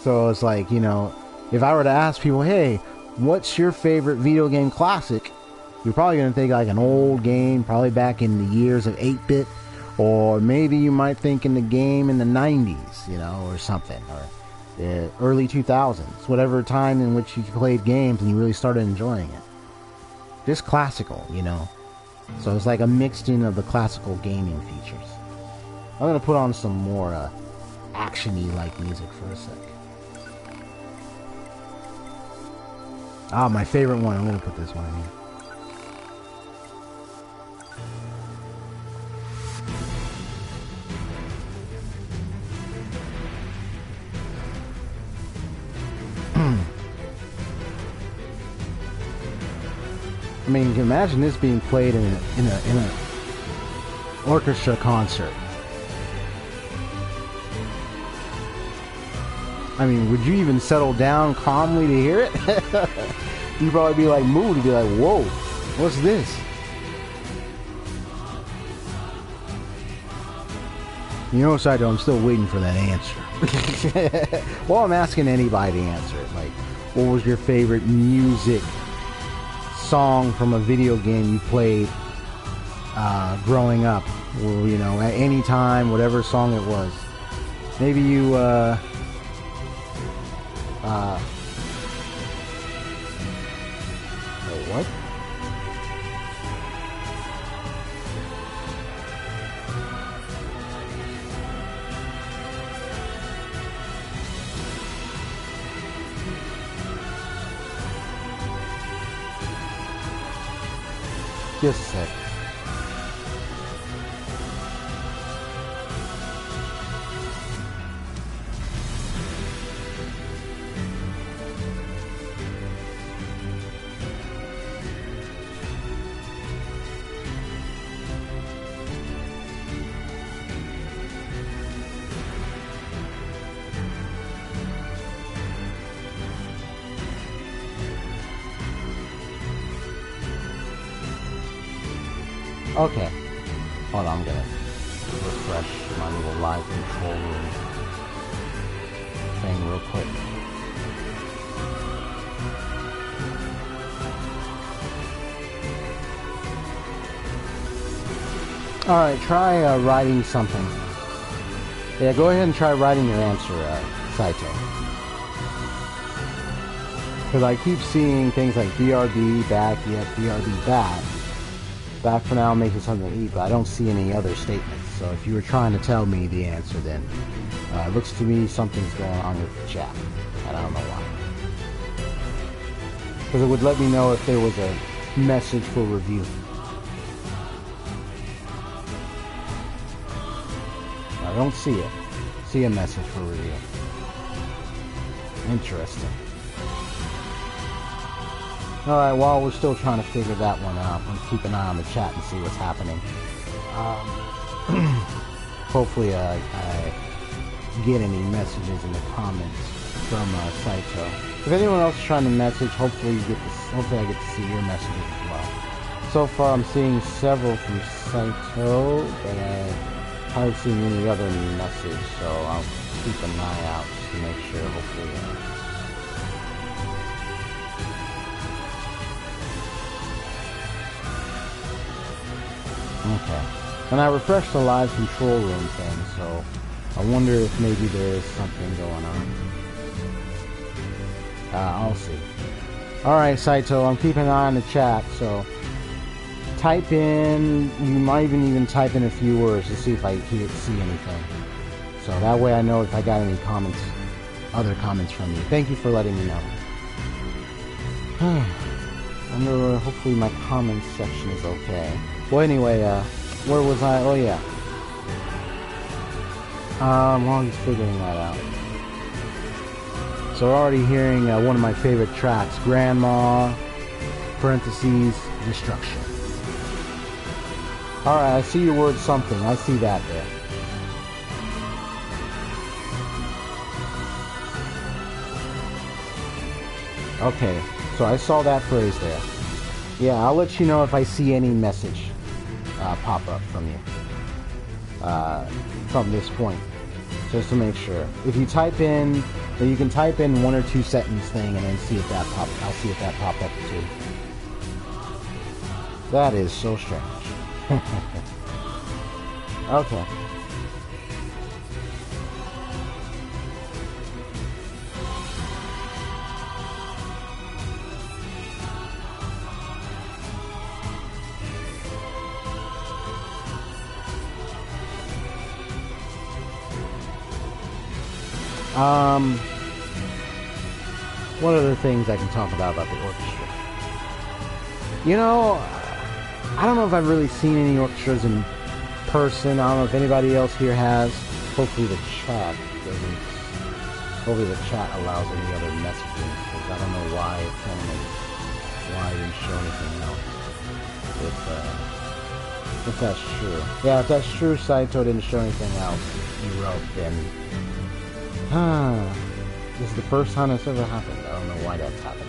So it's like, you know, if I were to ask people, hey, what's your favorite video game classic? You're probably going to think like an old game, probably back in the years of 8-bit, or maybe you might think in the game in the 90s, you know, or something, or the early 2000s, whatever time in which you played games and you really started enjoying it. Just classical, you know. So it's like a mixing of the classical gaming features. I'm going to put on some more action-y like music for a sec. Ah, my favorite one. I'm going to put this one in here. I mean, you can imagine this being played in a orchestra concert. I mean, would you even settle down calmly to hear it? You'd probably be like moved, you'd be like, whoa, what's this? You know, Saito, I'm still waiting for that answer. Well, I'm asking anybody to answer it. Like, what was your favorite music song from a video game you played growing up, or you know, at any time, whatever song it was. Maybe you wait, what? Just a sec. Okay, hold on, I'm gonna refresh my little live control room thing real quick. Alright, try writing something. Yeah, go ahead and try writing your answer, Saito. Because I keep seeing things like BRB, back, yep, BRB, back. Back for now, making something to eat, but I don't see any other statements. So if you were trying to tell me the answer, then it looks to me something's going on with the chat, and I don't know why. Because it would let me know if there was a message for review. I don't see it. See a message for review. Interesting. Alright, while we're still trying to figure that one out, let's keep an eye on the chat and see what's happening. Hopefully I get any messages in the comments from Saito. If anyone else is trying to message, hopefully I get to see your messages as well. So far I'm seeing several from Saito, but I haven't seen any other message, so I'll keep an eye out just to make sure, hopefully. Okay, and I refreshed the live control room thing, so I wonder if maybe there is something going on. I'll see. Alright, Saito, I'm keeping an eye on the chat, so type in, you might even type in a few words to see if I can't see anything. So that way I know if I got any comments, other comments from you. Thank you for letting me know. Hopefully my comments section is okay. Well, anyway, where was I? Oh, yeah. While he's figuring that out. So we're already hearing one of my favorite tracks, Grandma, parentheses, Destruction. Alright, I see your word something. I see that there. Okay, so I saw that phrase there. Yeah, I'll let you know if I see any message pop up from you from this point, just to make sure. If you type in, then you can type in 1 or 2 sentence thing and then see if that pop. I'll see if that pop up too. That is so strange. Okay. What other things I can talk about the orchestra? You know, I don't know if I've really seen any orchestras in person. I don't know if anybody else here has. Hopefully the chat doesn't. Hopefully the chat allows any other messages, because I don't know why it's telling me why I didn't show anything else. If that's true. Yeah, if that's true, Saito didn't show anything else you wrote, then this is the first time that's ever happened. I don't know why that's happening.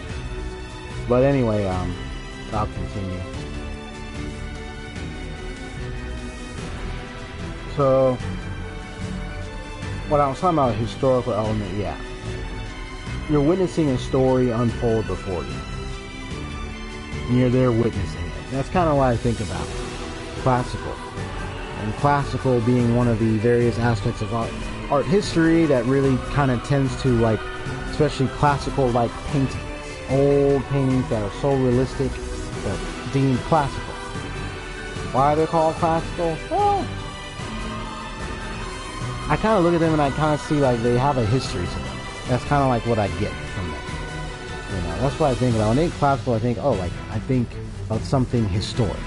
But anyway, I'll continue. So, what I was talking about, historical element, yeah. you're witnessing a story unfold before you. And you're there witnessing it. That's kind of what I think about classical. And classical being one of the various aspects of art history that really kind of tends to, like, especially classical like paintings. Old paintings that are so realistic that deemed classical. Why they're called classical? Well, I kind of look at them and I kind of see like they have a history to them. That's kind of like what I get from them. You know, that's what I think about. When I think classical, I think, oh, like, I think of something historic.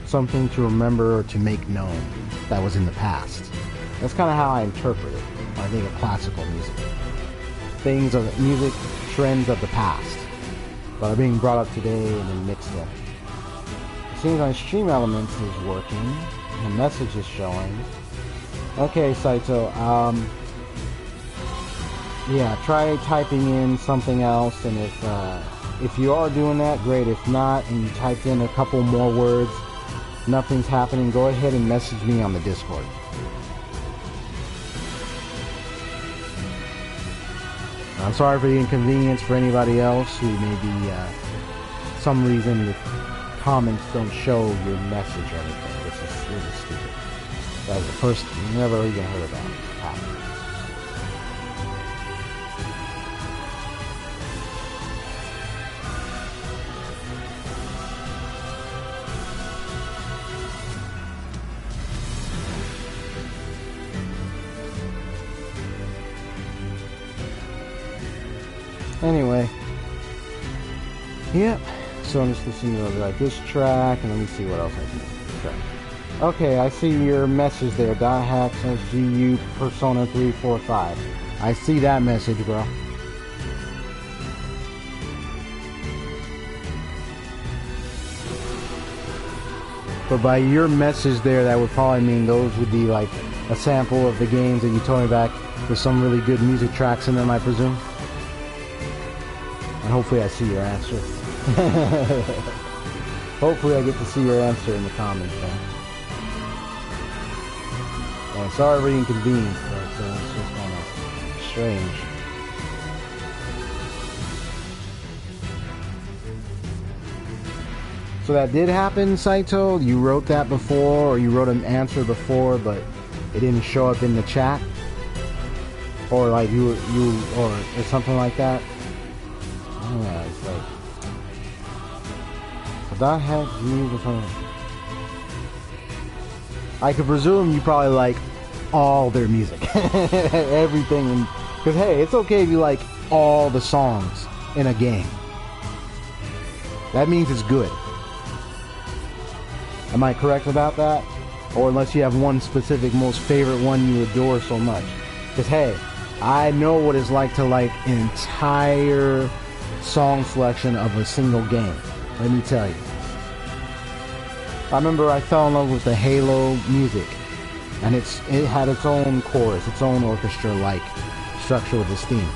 Something to remember or to make known that was in the past. That's kind of how I interpret it when I think of classical music. Things of music, trends of the past, but are being brought up today and then mixed in. It seems my Stream Elements is working. The message is showing. Okay, Saito, yeah, try typing in something else, and if you are doing that, great. If not, and you typed in a couple more words, nothing's happening, go ahead and message me on the Discord. I'm sorry for the inconvenience for anybody else who maybe, some reason the comments don't show your message or anything, which is really stupid. That was the first, never even heard of that happen. Anyway, yep, so I'm just listening to like this track, and let me see what else I can do. Okay, I see your message there, .hack says GU Persona 345. I see that message, bro. But by your message there, that would probably mean those would be like a sample of the games that you told me back with some really good music tracks in them, I presume. And hopefully I see your answer. Hopefully I get to see your answer in the comments, man. And sorry for the inconvenience, but it's just kind of strange. So that did happen, Saito? You wrote that before, or you wrote an answer before, but it didn't show up in the chat? Or like or something like that? Yeah, it's like, so that had you before. I could presume you probably like all their music, everything, because hey, it's okay if you like all the songs in a game. That means it's good. Am I correct about that? Or unless you have one specific most favorite one you adore so much. Because hey, I know what it's like to like an entire song selection of a single game. Let me tell you. I remember I fell in love with the Halo music, and it had its own chorus, its own orchestra-like structure with its theme.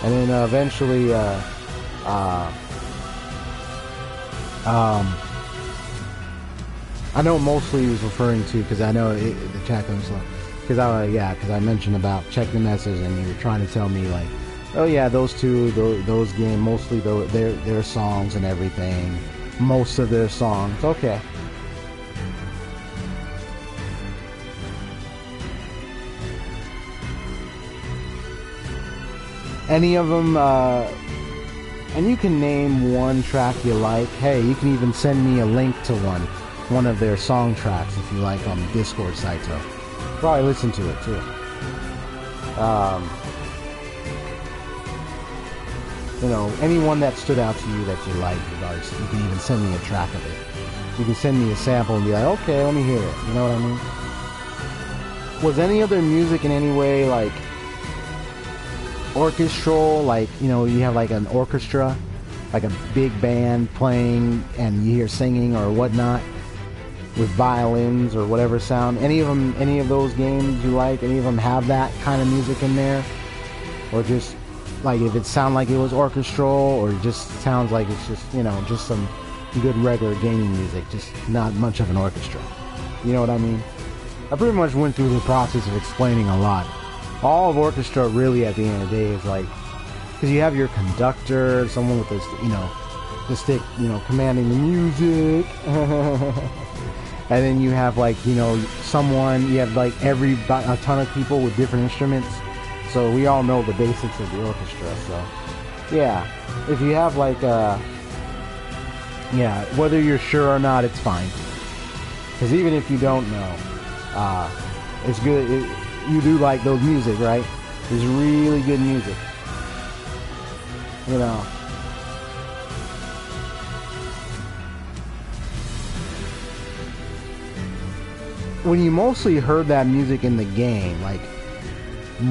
And then eventually, I know mostly he was referring to, because I know the chat comes slow, because I mentioned about check the message, and you were trying to tell me like, oh yeah, those two, those games, mostly their songs and everything, most of their songs. Okay. Any of them, and you can name one track you like. Hey, you can even send me a link to one of their song tracks if you like on Discord, Saito. Probably listen to it too. You know, anyone that stood out to you that you like, you can even send me a track of it. You can send me a sample and be like, okay, let me hear it. You know what I mean? Was any of their music in any way like orchestral? Like, you know, you have like an orchestra, like a big band playing and you hear singing or whatnot with violins or whatever sound. Any of those games you like, any of them have that kind of music in there? Or just like if it sound like it was orchestral, or just sounds like it's just, you know, just some good regular gaming music, just not much of an orchestra. You know what I mean? I pretty much went through the process of explaining a lot. All of orchestra really at the end of the day is like, because you have your conductor, someone with this, the stick, commanding the music. And then you have like, you have like a ton of people with different instruments. So we all know the basics of the orchestra. So yeah, if you have like whether you're sure or not, it's fine. Because even if you don't know, it's good. You do like those music, right? It's really good music. When you mostly heard that music in the game, like,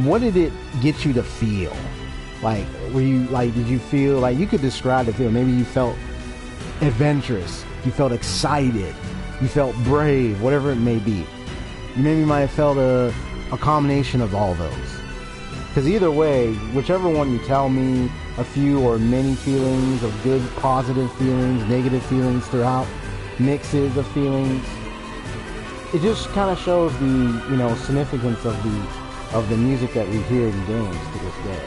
what did it get you to feel? Like, did you feel, like, you could describe the feeling. Maybe you felt adventurous, you felt excited, you felt brave, whatever it may be. You maybe might have felt a combination of all those. Because either way, whichever one you tell me, a few or many feelings of good, positive feelings, negative feelings throughout, mixes of feelings, it just kind of shows the significance of the music that we hear in games to this day,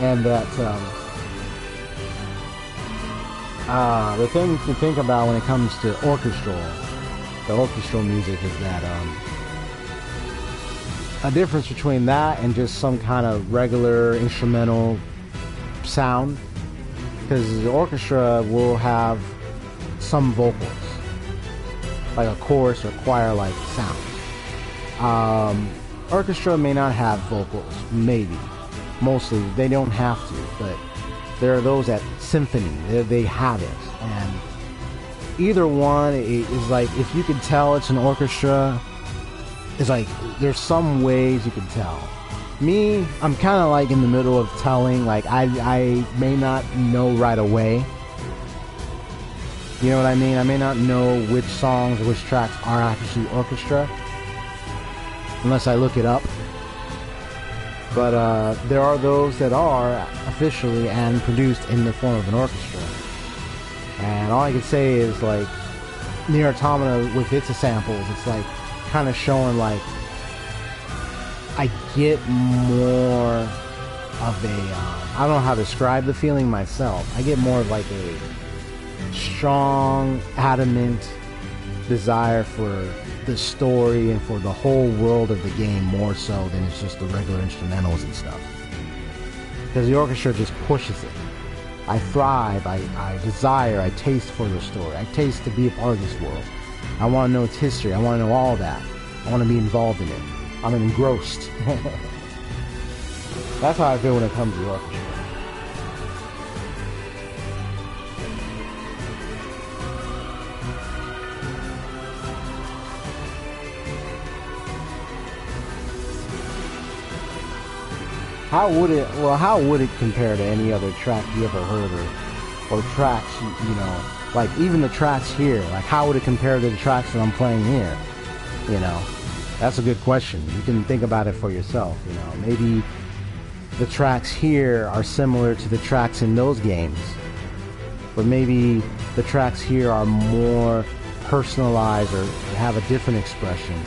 and that the thing to think about when it comes to the orchestral music is that a difference between that and just some kind of regular instrumental sound, because the orchestra will have some vocals, like a chorus or choir-like sound. Orchestra may not have vocals, maybe. Mostly, they don't have to, but there are those at Symphony, they have it. And either one is like, if you could tell it's an orchestra, it's like, there's some ways you can tell. Me, I'm kind of like in the middle of telling, like, I may not know right away. You know what I mean? I may not know which songs or which tracks are actually orchestra, unless I look it up. But there are those that are officially and produced in the form of an orchestra. And all I can say is, like, NieR Automata with its samples, it's like kind of showing, like, I get more of a, I don't know how to describe the feeling myself. I get more of like a strong, adamant desire for the story and for the whole world of the game, more so than it's just the regular instrumentals and stuff. Because the orchestra just pushes it. I thrive, I desire, I taste for the story. I taste to be a part of this world. I want to know its history. I want to know all that. I want to be involved in it. I'm engrossed. That's how I feel when it comes to the orchestra. How would it compare to any other track you ever heard, or tracks, you know, like even the tracks here, like how would it compare to the tracks that I'm playing here? You know, that's a good question. You can think about it for yourself, you know. Maybe the tracks here are similar to the tracks in those games, but maybe the tracks here are more personalized or have a different expression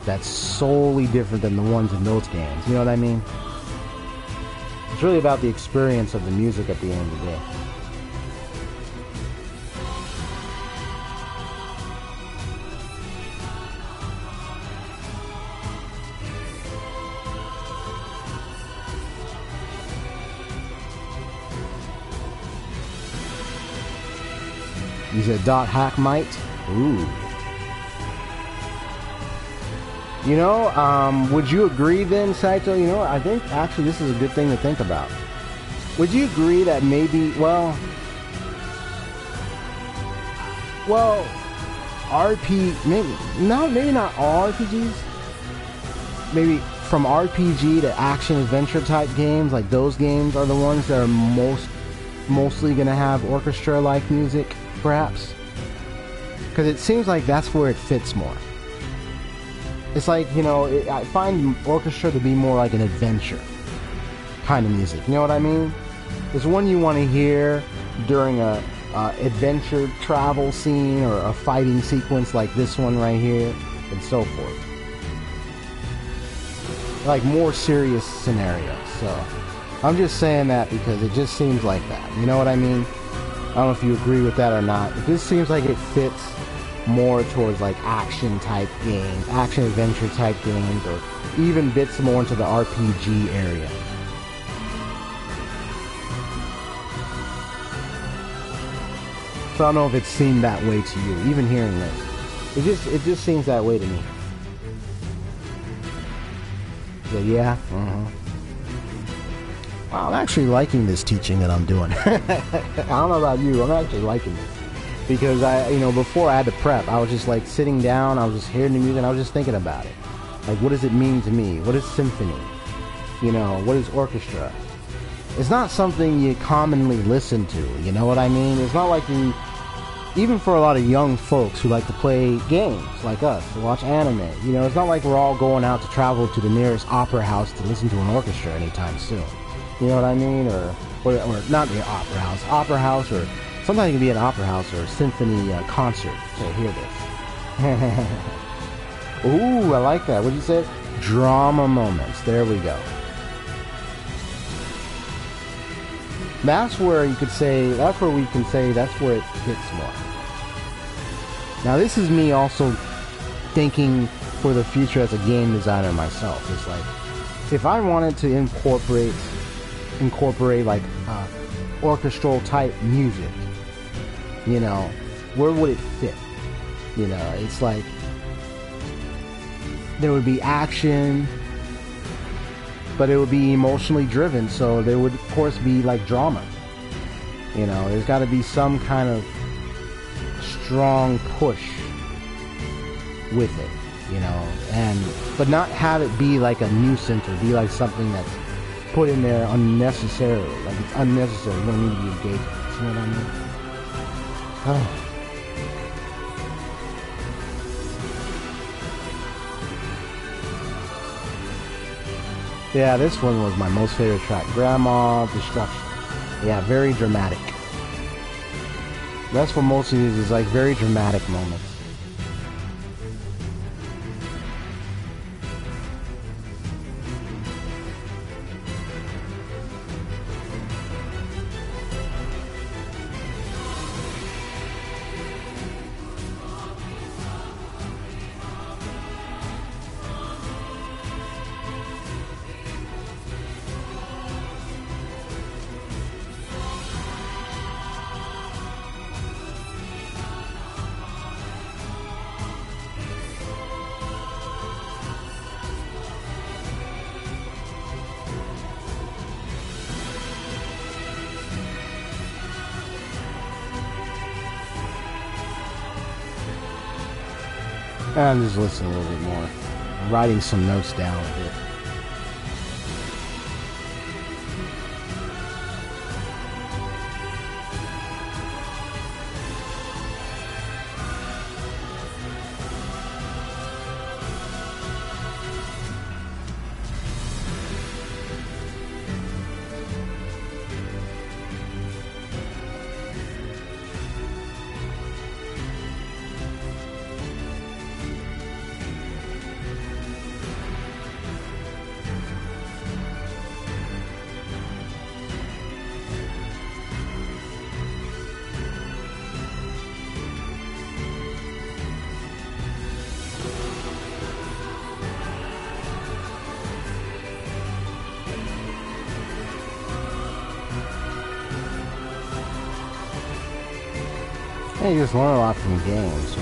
that's solely different than the ones in those games. You know what I mean? It's really about the experience of the music at the end of the day. You said .hackmite? Ooh. You know, would you agree then, Saito? You know, I think actually this is a good thing to think about. Would you agree that maybe, well, maybe not all RPGs. Maybe from RPG to action adventure type games, like those games are the ones that are mostly going to have orchestra-like music, perhaps? Because it seems like that's where it fits more. It's like, you know, I find orchestra to be more like an adventure kind of music. You know what I mean? It's one you want to hear during a adventure travel scene or a fighting sequence like this one right here, and so forth. like more serious scenarios. So I'm just saying that because it just seems like that. You know what I mean? I don't know if you agree with that or not. It just seems like it fits more towards like action type games, action adventure type games, or even bits more into the RPG area. So I don't know if it seemed that way to you, even hearing this. It just seems that way to me. So yeah. Wow, I'm actually liking this teaching that I'm doing. I don't know about you, I'm actually liking it. Because before I had to prep, I was just like sitting down, I was just hearing the music, and I was just thinking about it. Like, what does it mean to me? What is symphony? What is orchestra? It's not something you commonly listen to, you know what I mean? It's not like even for a lot of young folks who like to play games like us, to watch anime, it's not like we're all going out to travel to the nearest opera house to listen to an orchestra anytime soon. You know what I mean? Or not the opera house, or sometimes it can be an opera house or a symphony concert to hear this. Ooh, I like that. What'd you say? Drama moments. There we go. That's where we can say that's where it hits more. Now this is me also thinking for the future as a game designer myself. It's like, if I wanted to incorporate like orchestral type music, where would it fit? It's like there would be action, but it would be emotionally driven, so there would of course be like drama. There's got to be some kind of strong push with it, but not have it be like a nuisance or be like something that's put in there unnecessarily. Like, it's unnecessary, you don't need to be engaged. You know what I mean? Oh. Yeah, this one was my most favorite track. Grandma Destruction. Yeah, very dramatic. That's what most of these is, like very dramatic moments. I'm just listening a little bit more. I'm writing some notes down a bit. Yeah, you just learn a lot from games,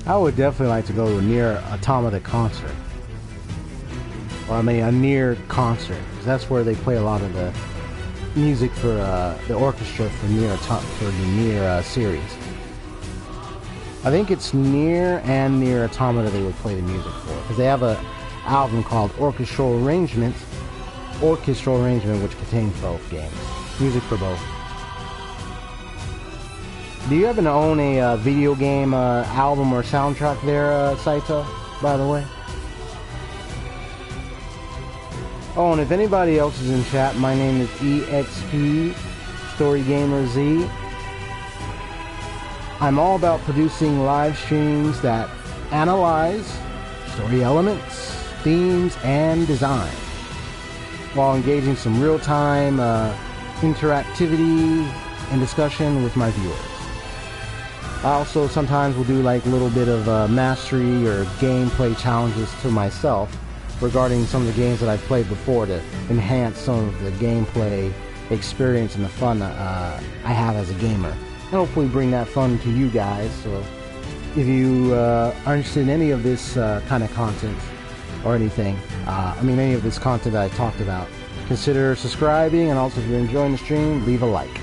I would definitely like to go to a NieR Automata concert. Or a NieR concert. Because that's where they play a lot of the music for the orchestra for the NieR series. I think it's NieR and NieR Automata they would play the music for, because they have a album called Orchestral Arrangement, which contains both games, music for both. Do you happen to own a video game album or soundtrack there, Saito, by the way? Oh, and if anybody else is in chat, my name is EXPStoryGamerZ. I'm all about producing live streams that analyze story elements, themes, and design, while engaging some real-time interactivity and discussion with my viewers. I also sometimes will do like a little bit of mastery or gameplay challenges to myself regarding some of the games that I've played before to enhance some of the gameplay experience and the fun I have as a gamer, and hopefully bring that fun to you guys. So if you are interested in any of this kind of content or anything, any of this content that I talked about, consider subscribing, and also if you're enjoying the stream, leave a like.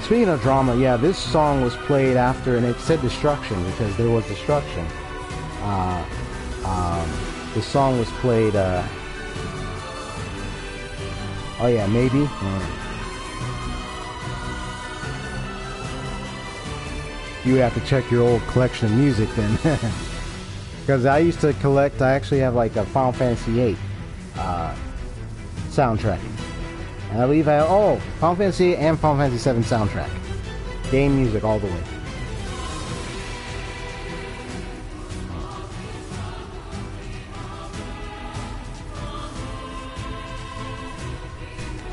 Speaking of drama, yeah, this song was played after, and it said destruction because there was destruction. The song was played, oh yeah, maybe? You have to check your old collection of music then. Because I used to collect, I actually have like a Final Fantasy VIII soundtrack. And I believe I have, Final Fantasy and Final Fantasy VII soundtrack. Game music all the way.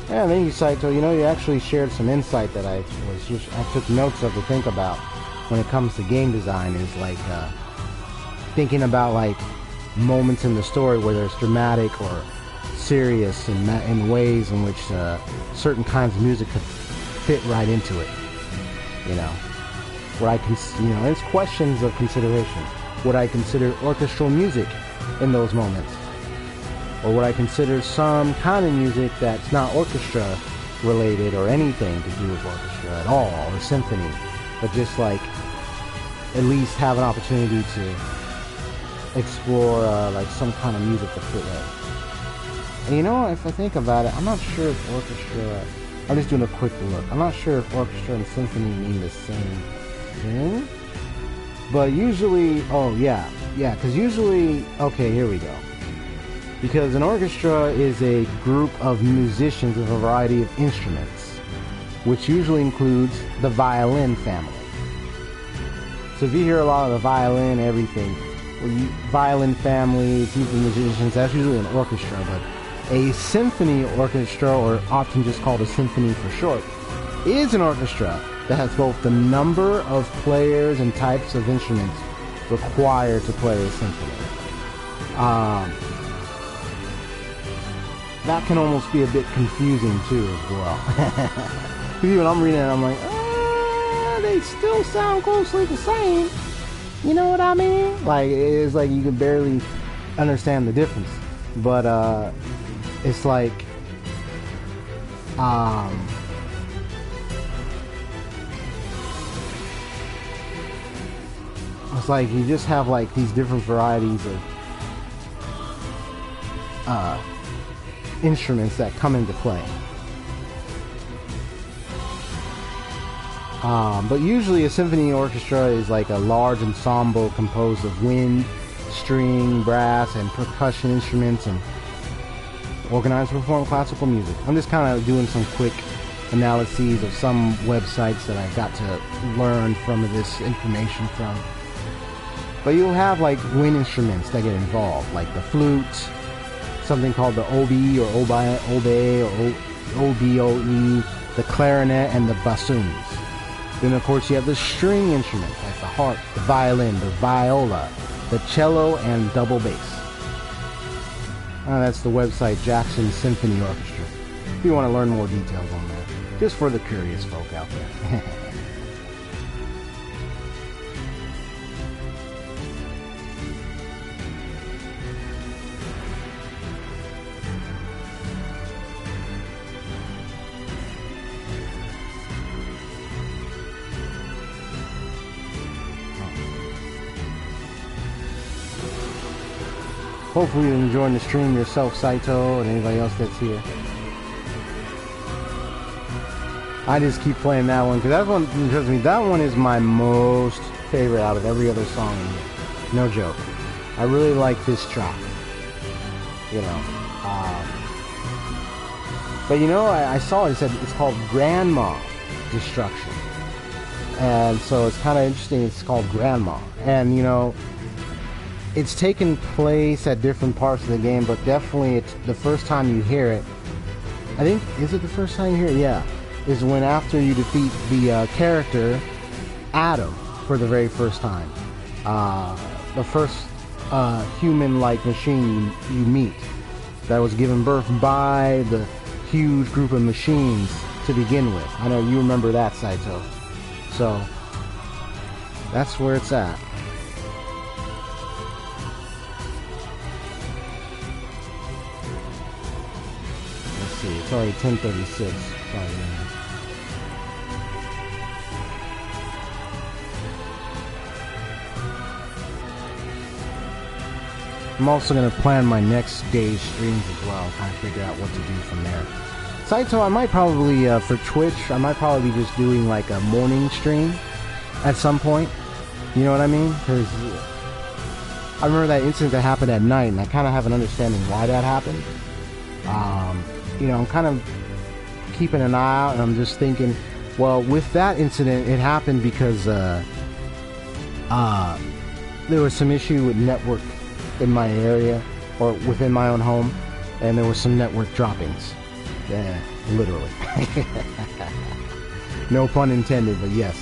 Yeah, thank you, Saito. You know, you actually shared some insight that I took notes of to think about when it comes to game design, is like thinking about like moments in the story where there's dramatic or serious in ways in which certain kinds of music could fit right into it. You know, where I can, it's questions of consideration. Would I consider orchestral music in those moments? Or would I consider some kind of music that's not orchestra related or anything to do with orchestra at all, or symphony, but just like at least have an opportunity to explore like some kind of music to fit in. And you know, if I think about it, I'm not sure if orchestra, I'm just doing a quick look, I'm not sure if orchestra and symphony mean the same thing, but usually, because usually, okay, here we go. Because an orchestra is a group of musicians with a variety of instruments, which usually includes the violin family. So if you hear a lot of the violin, everything, violin family, group of musicians, that's usually an orchestra. But a symphony orchestra, or often just called a symphony for short, is an orchestra that has both the number of players and types of instruments required to play a symphony. That can almost be a bit confusing too as well. When I'm reading it, I'm like, they still sound closely the same. You know what I mean? Like, it's like you can barely understand the difference. But it's like, it's like you just have like these different varieties of instruments that come into play. But usually a symphony orchestra is like a large ensemble composed of wind, string, brass, and percussion instruments, and organized to perform classical music. I'm just kind of doing some quick analyses of some websites that I got to learn from this information from. But you'll have like wind instruments that get involved, like the flute, something called the oboe or oboe or oboe, the clarinet, and the bassoons. Then of course you have the string instruments like the harp, the violin, the viola, the cello, and double bass. That's the website Jackson Symphony Orchestra, if you want to learn more details on that, just for the curious folk out there. Hopefully you're enjoying the stream yourself, Saito, and anybody else that's here. I just keep playing that one because that one, trust me, that one is my most favorite out of every other song in here. No joke. I really like this track. You know. But you know, I saw it said it's called Grandma Destruction. And so it's kind of interesting, it's called Grandma. And you know, it's taken place at different parts of the game, but definitely it's the first time you hear it. I think, is it the first time you hear it? Yeah. Is when after you defeat the character, Adam, for the very first time. The first human-like machine you meet that was given birth by the huge group of machines to begin with. I know you remember that, Saito. So, that's where it's at. Let's see, it's already 10:36. Sorry, man. I'm also going to plan my next day's streams as well, kind of figure out what to do from there. Saito, I might probably, for Twitch, I might probably be just doing like a morning stream at some point. You know what I mean? Because I remember that incident that happened at night, and I kind of have an understanding why that happened. You know, I'm kind of keeping an eye out, and I'm just thinking, well, with that incident, it happened because there was some issue with network in my area, or within my own home, and there was some network droppings. Yeah, literally. No pun intended, but yes.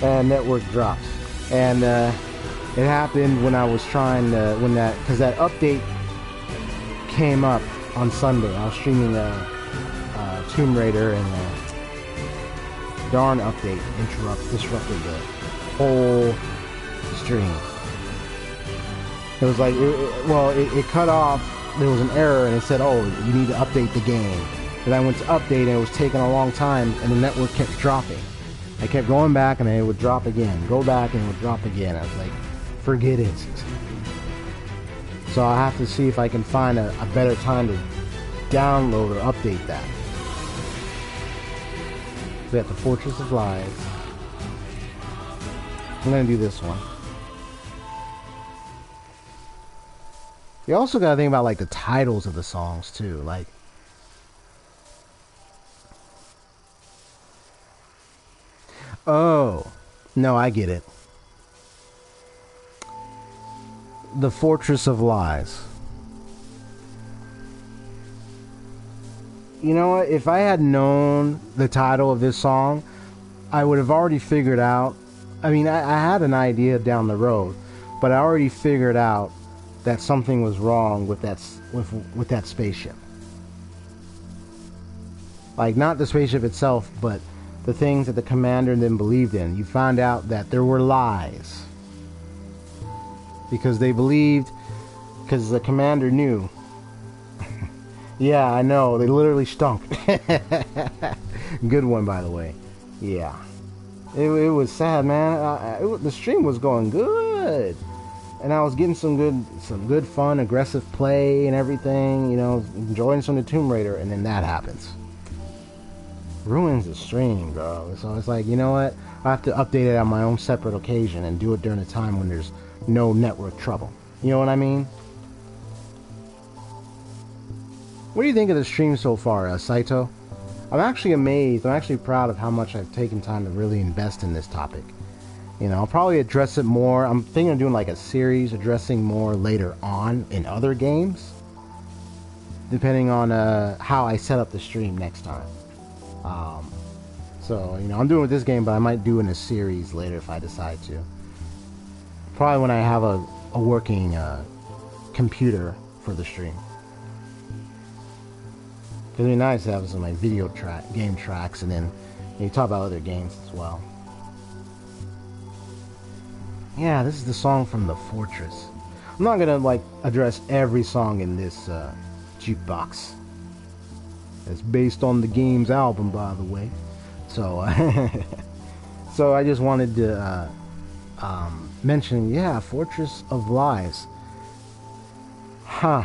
Network drops. And it happened when I was trying to, because that update came up on Sunday. I was streaming Tomb Raider, and darn update disrupted the whole stream. It was like, it cut off. There was an error, and it said, oh, you need to update the game. And I went to update, and it was taking a long time, and the network kept dropping. I kept going back, and then it would drop again. Go back, and it would drop again. I was like, forget it. So I have to see if I can find a better time to download or update that. We got the Fortress of Lies. I'm going to do this one. You also gotta think about like the titles of the songs too, like oh, no, I get it. The Fortress of Lies. You know what? If I had known the title of this song, I would have already figured out. I mean, I had an idea down the road, but I already figured out that something was wrong with that spaceship. Like, not the spaceship itself, but the things that the commander then believed in. You found out that there were lies. Because they believed, because the commander knew. Yeah, I know, they literally stunk. Good one, by the way. Yeah. It was sad, man. The stream was going good. And I was getting some good fun, aggressive play and everything, you know, enjoying some of the Tomb Raider, and then that happens. Ruins the stream, bro. So it's like, you know what? I have to update it on my own separate occasion and do it during a time when there's no network trouble. You know what I mean? What do you think of the stream so far, Saito? I'm actually amazed. I'm actually proud of how much I've taken time to really invest in this topic. You know, I'll probably address it more. I'm thinking of doing like a series addressing more later on in other games, depending on how I set up the stream next time. So, you know, I'm doing with this game, but I might do in a series later if I decide to. Probably when I have a working computer for the stream. It'd be nice to have some like game tracks, and then you talk about other games as well. Yeah, this is the song from The Fortress. I'm not gonna like address every song in this jukebox. It's based on the game's album, by the way. So, so I just wanted to mention, yeah, Fortress of Lies. Huh.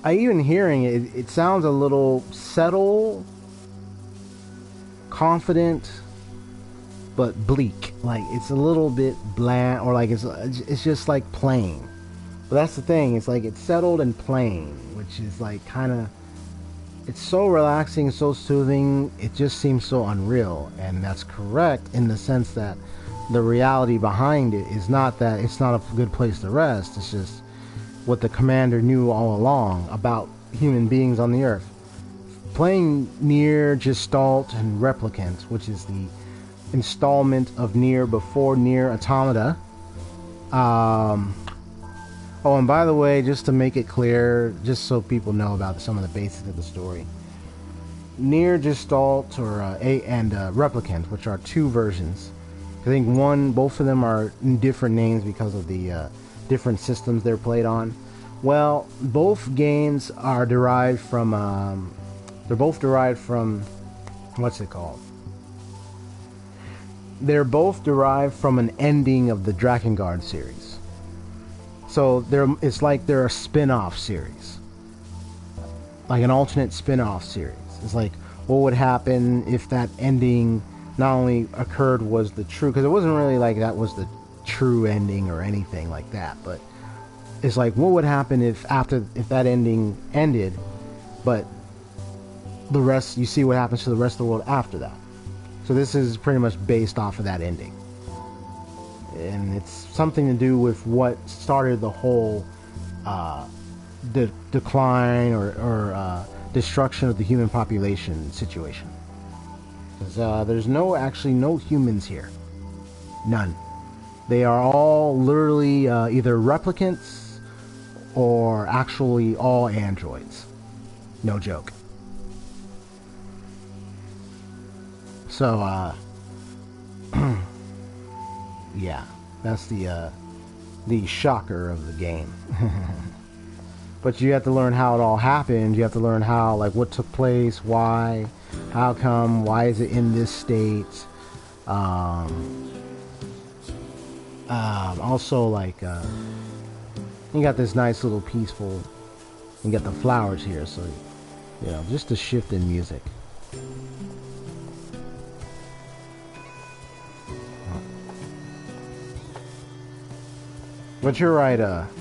even hearing it, it sounds a little settled, confident, but bleak. Like it's a little bit bland, or like it's just like plain. But that's the thing. It's like it's settled and plain, which is like kind of. It's so relaxing, so soothing. It just seems so unreal, and that's correct in the sense that the reality behind it is not that it's not a good place to rest. It's just what the commander knew all along about human beings on the earth. Playing NieR, Gestalt, and Replicant, which is the installment of NieR before NieR Automata. Oh, and by the way, just to make it clear, just so people know about some of the basics of the story, NieR Gestalt and Replicant, which are two versions. I think both of them are different names because of the different systems they're played on. Well, both games are derived from. They're both derived from. What's it called? They're both derived from an ending of the Drakengard series. So it's like they're a spin-off series, like an alternate spin-off series. It's like, what would happen if that ending not only occurred was the true, because it wasn't really like that was the true ending or anything like that, but it's like, what would happen if that ending ended, but the rest, you see what happens to the rest of the world after that. So this is pretty much based off of that ending. And it's something to do with what started the whole decline or destruction of the human population situation. Because there's actually no humans here. None. They are all literally either replicants or actually all androids. No joke. So, yeah, that's the shocker of the game. But you have to learn how it all happened. You have to learn how, like, what took place, why, how come, why is it in this state. Also, like, you got this nice little peaceful, you got the flowers here, so, you know, just a shift in music. But you're right,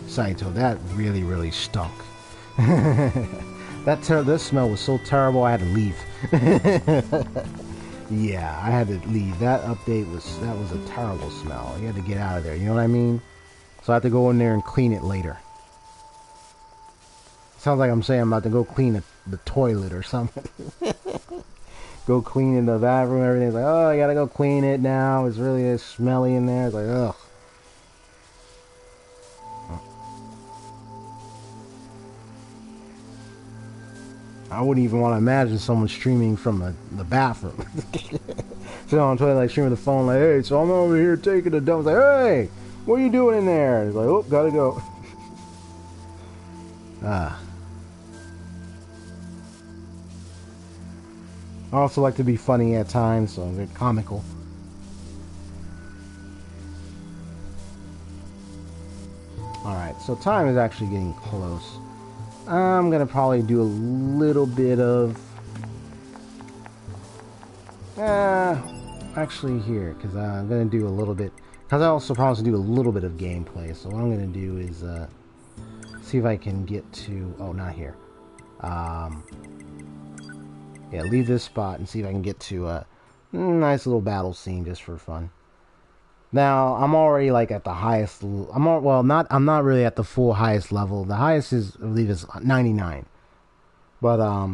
Saito, that really, really stunk. This smell was so terrible I had to leave. Yeah, I had to leave. That update was a terrible smell. You had to get out of there, you know what I mean? So I have to go in there and clean it later. Sounds like I'm saying I'm about to go clean the toilet or something. Go clean in the bathroom, everything's like, oh, I gotta go clean it now. It's really smelly in there. It's like, ugh. I wouldn't even want to imagine someone streaming from the bathroom. So on Twitter, like streaming the phone, like, hey, so I'm over here taking a dump. It's like, hey, what are you doing in there? It's like, oh, gotta go. I also like to be funny at times, so they're comical. Alright, so time is actually getting close. I'm gonna probably do a little bit of actually here, because I'm gonna do a little bit, because I also promised to do a little bit of gameplay. So what I'm gonna do is see if I can get to, oh, not here, yeah, leave this spot and see if I can get to a nice little battle scene just for fun. Now, I'm already like at the highest, I'm not really at the full highest level. The highest is, I believe, is 99. But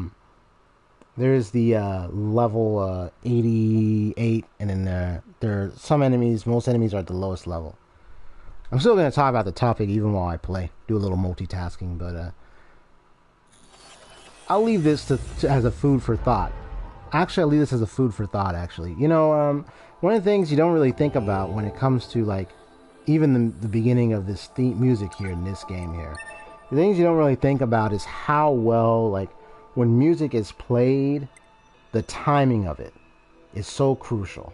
there's the level 88, and then there are some enemies, most enemies are at the lowest level. I'm still going to talk about the topic even while I play, do a little multitasking, but I'll leave this as a food for thought. Actually, I'll leave this as a food for thought, actually. You know, one of the things you don't really think about when it comes to, like, even the beginning of this theme music here in this game here, the things you don't really think about is how well, like, when music is played, the timing of it is so crucial.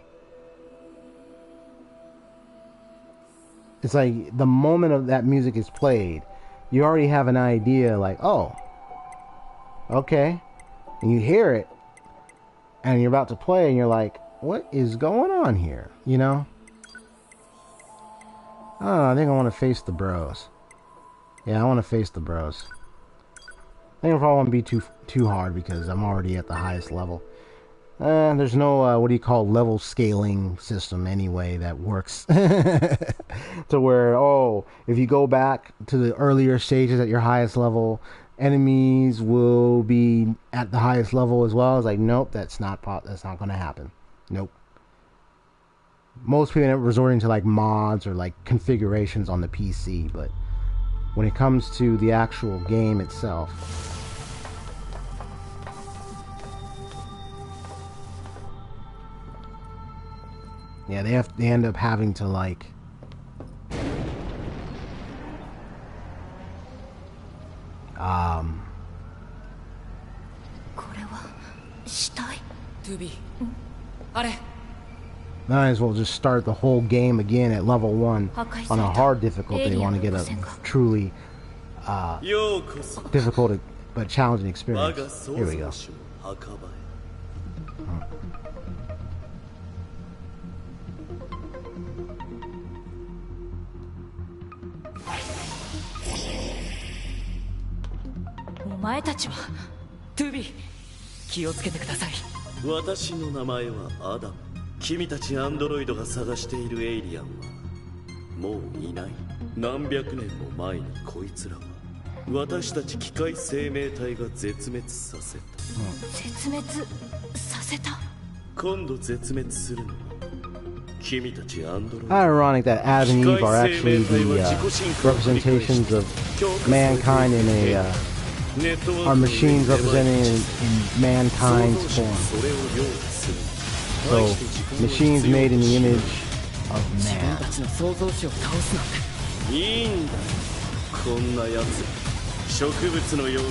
It's like the moment of that music is played, you already have an idea, like, oh, okay. And you hear it, and you're about to play, and you're like, what is going on here? You know? Oh, I think I want to face the bros. Yeah, I want to face the bros. I think I probably won't be too hard because I'm already at the highest level. There's no, what do you call, level scaling system anyway that works. To where, oh, if you go back to the earlier stages at your highest level, enemies will be at the highest level as well. It's like, nope, that's not going to happen. Nope. Most people end up resorting to like mods or like configurations on the PC, but when it comes to the actual game itself, yeah, they end up having to like might as well just start the whole game again at level 1 on a hard difficulty. They want to get a truly difficult but challenging experience. Here we go. Watashi no namae wa Adam. 君たちアンドロイドが探しているエイリアンはもういない。何百年も前にこいつらは私たち機械生命体が絶滅させた。絶滅させた？今度絶滅するのは君たちアンドロイド。Ironic that Adam and Eve are actually the representations of mankind in a are machines representing in mankind's form. So, machines made in the image of man. いいんだよ、こんなやつ。植物のように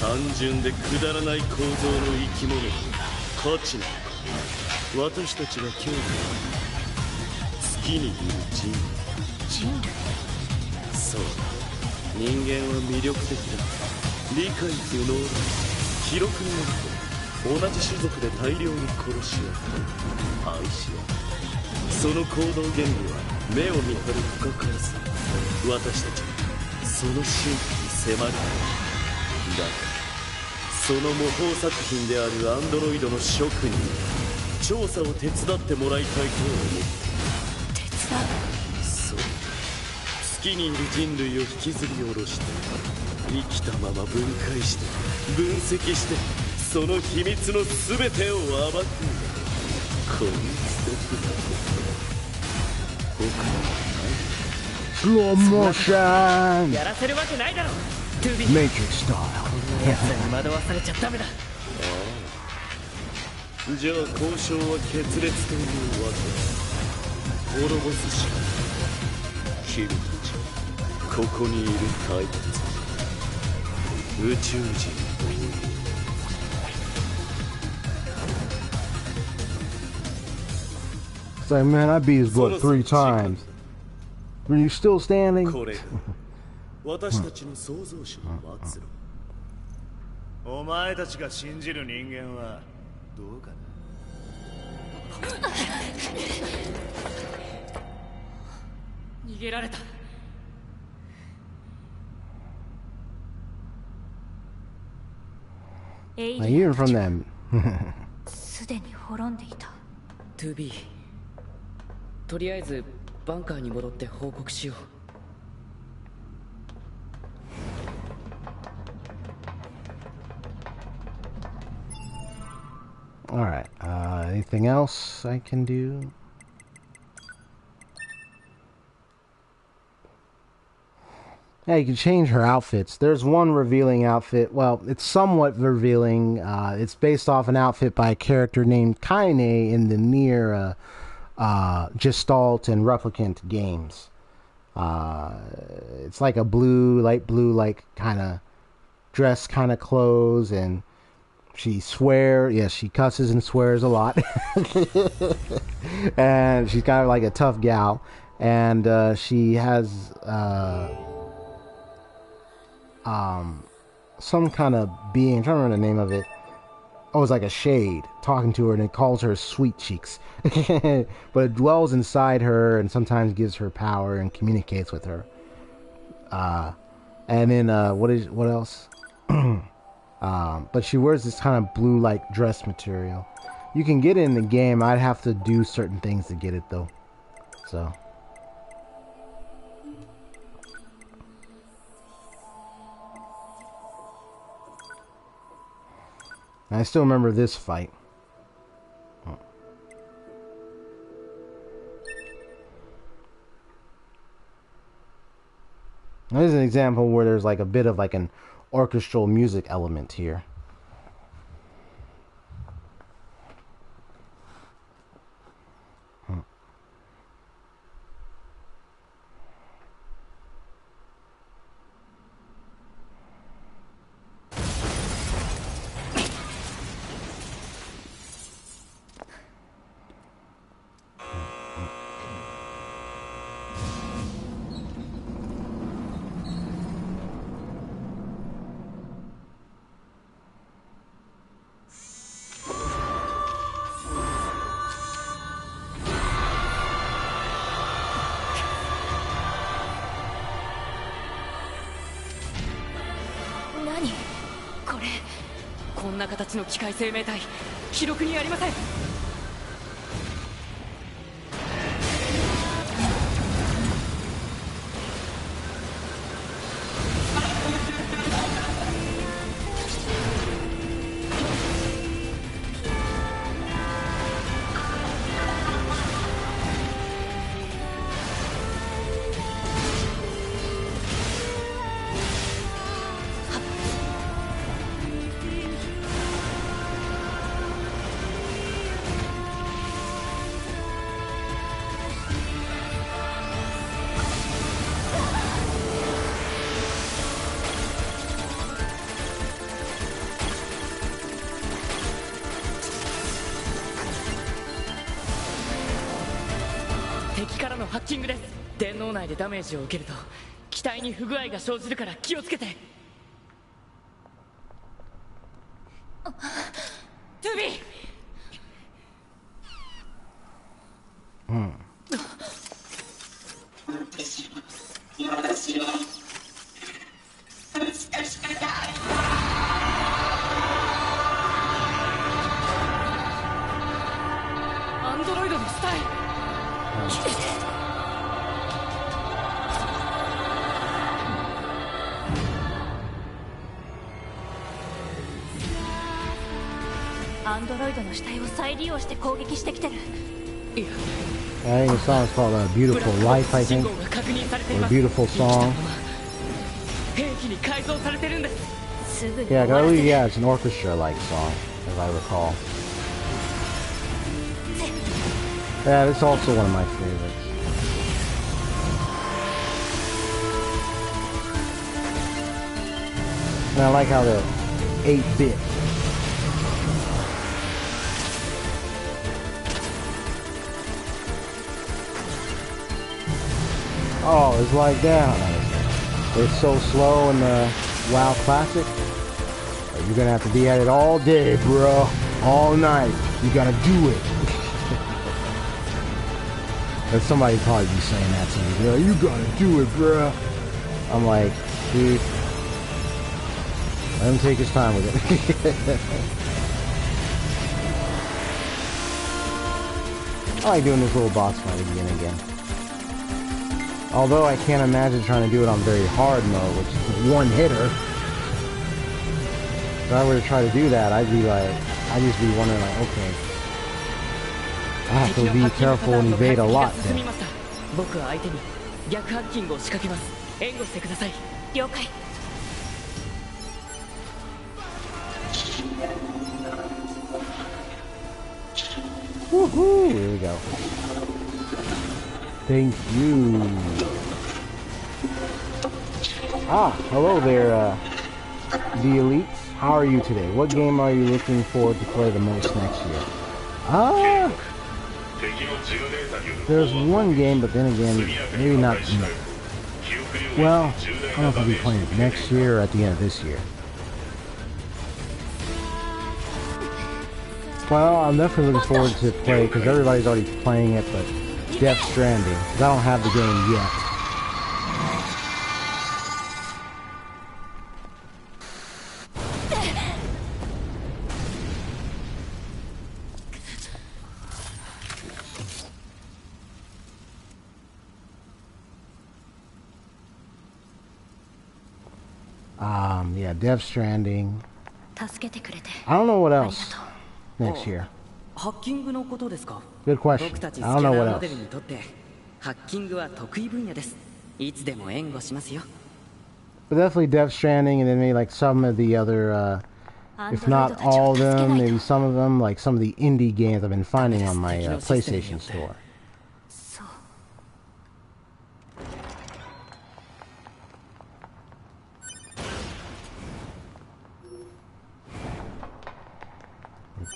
単純でくだらない構造の生き物が価値なのか。私たちが今日月にいる人類。人類？そうだ。人間は魅力的だ。理解不能だ。記録によると同じ種族で大量に殺し合う愛し合う。その行動原理は目を見張る不可解さ。私たちはその神秘に迫りたい。だからその模倣作品であるアンドロイドの職人に調査を手伝ってもらいたいと思って。手伝う？そう。月にいる人類を引きずり下ろして生きたまま分解して分析してその秘密の全てを暴くんだ。この速度他にはない。スローモーション。やらせるわけないだろ。メイトリックスタイル。こんなやつらに惑わされちゃダメだ。ああ。じゃあ交渉は決裂というわけだ。滅ぼすしかない。君たちここにいる怪物宇宙人という。It's like, man, I beat his butt 3 times. Are you still standing? これが私たちの創造主の末路。お前たちが信じる人間はどうかな。逃げられた。Like, even from them. すでに滅んでいた。2B、とりあえずバンカーに戻って報告しよう。Alright, anything else I can do? Yeah, you can change her outfits. There's one revealing outfit. Well, it's somewhat revealing. It's based off an outfit by a character named Kaine in the NieR Gestalt and Replicant games. It's like a blue, light blue, like kind of dress kind of clothes, and she she cusses and swears a lot. And she's kind of like a tough gal, and she has some kind of being. I'm trying to remember the name of it. Oh, it's like a shade talking to her, and it calls her Sweet Cheeks. But it dwells inside her and sometimes gives her power and communicates with her. And then what else? But she wears this kind of blue like dress material. You can get it in the game. I'd have to do certain things to get it though. So and I still remember this fight. This is an example where there's like a bit of like an orchestral music element here. I think the song is called Beautiful Life, I think. Or Beautiful Song. Yeah, it's an orchestra-like song, if I recall. Yeah, it's also one of my favorites. And I like how the 8-bit. Oh, it's like that. It's so slow in the WoW Classic. You're gonna have to be at it all day, bro. All night. You gotta do it. And somebody probably be saying that to me. Bro, you gotta do it, bro. I'm like, dude, let him take his time with it. I like doing this little boss fight again and again. Although I can't imagine trying to do it on very hard mode, which is one hitter. If I were to try to do that, I'd just be wondering like, okay, I have to be careful and evade a lot then. Woohoo! Here we go. Thank you. Hello there, the elites. How are you today? What game are you looking forward to play the most next year? There's one game, but then again, maybe not. Well, I don't know if I'll be playing it next year or at the end of this year. Well, I'm definitely looking forward to play because everybody's already playing it, but Death Stranding, because I don't have the game yet. Yeah, Death Stranding. I don't know what else next year. Good question. I don't know what else. But definitely Death Stranding, and then maybe like some of the other, if not all of them, maybe some of them, like some of the indie games I've been finding on my PlayStation Store.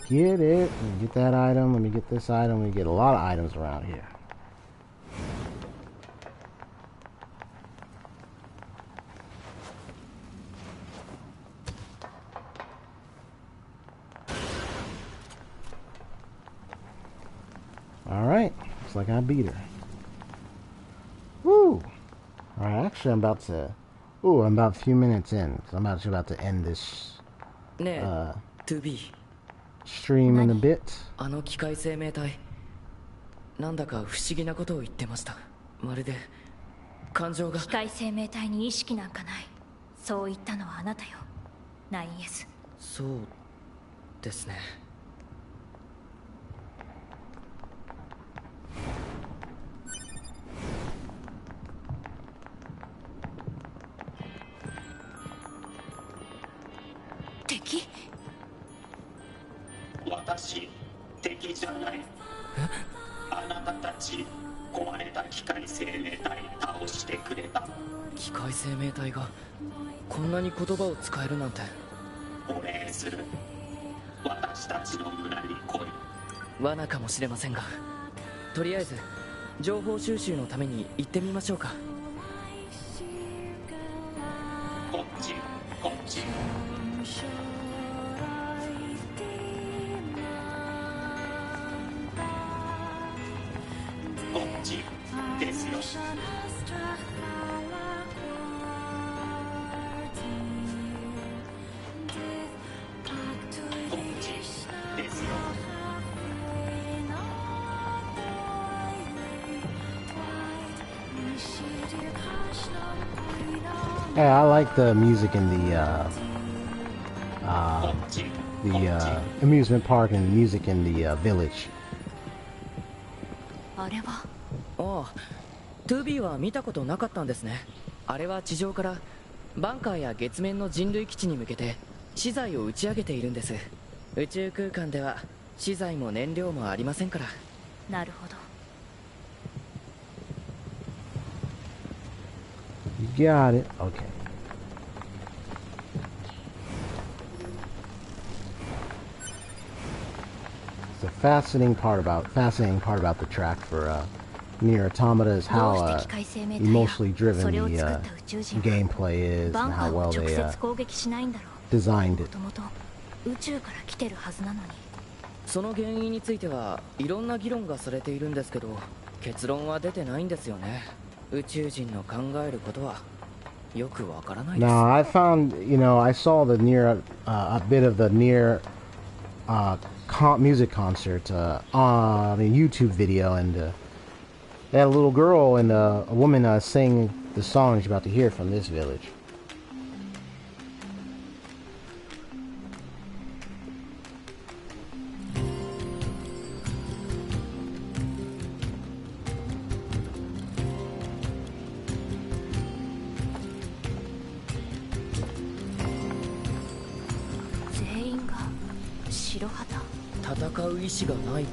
Get it. Let me get that item. Let me get this item. Let me get a lot of items around here. Alright. Looks like I beat her. Woo! Alright, actually I'm about to... Ooh, I'm about a few minutes in. So I'm actually about to end this... stream in a bit. あの機械生命体、なんだか不思議なことを言ってました。まるで感情が。機械生命体に意識なんかない。そう言ったのはあなたよ。ナインエス。そうですね。敵？私、敵じゃない。あなたたち、壊れた機械生命体倒してくれた。機械生命体がこんなに言葉を使えるなんて。お礼する。私たちの村に来い。罠かもしれませんが、とりあえず情報収集のために行ってみましょうか。こっち、こっち。こっちですよ。こっちですよ。Hey, I like the music in the amusement park and music in the village. ああ、トゥービーは見たことなかったんですね。あれは地上からバンカーや月面の人類基地に向けて資材を打ち上げているんです。宇宙空間では資材も燃料もありませんから。なるほど。You got it. Okay. The fascinating part about the track for NieR Automata is how emotionally driven the gameplay is and how well they designed it. その原因についてはいろんな議論がされているんですけど、結論は出てないんですよね。宇宙人の考えることはよくわからないです。Now I found, I saw the NieR a bit of the NieR music concert on a YouTube video, and they had a little girl and a woman sing the song you're about to hear from this village. They 戦う意志がないっ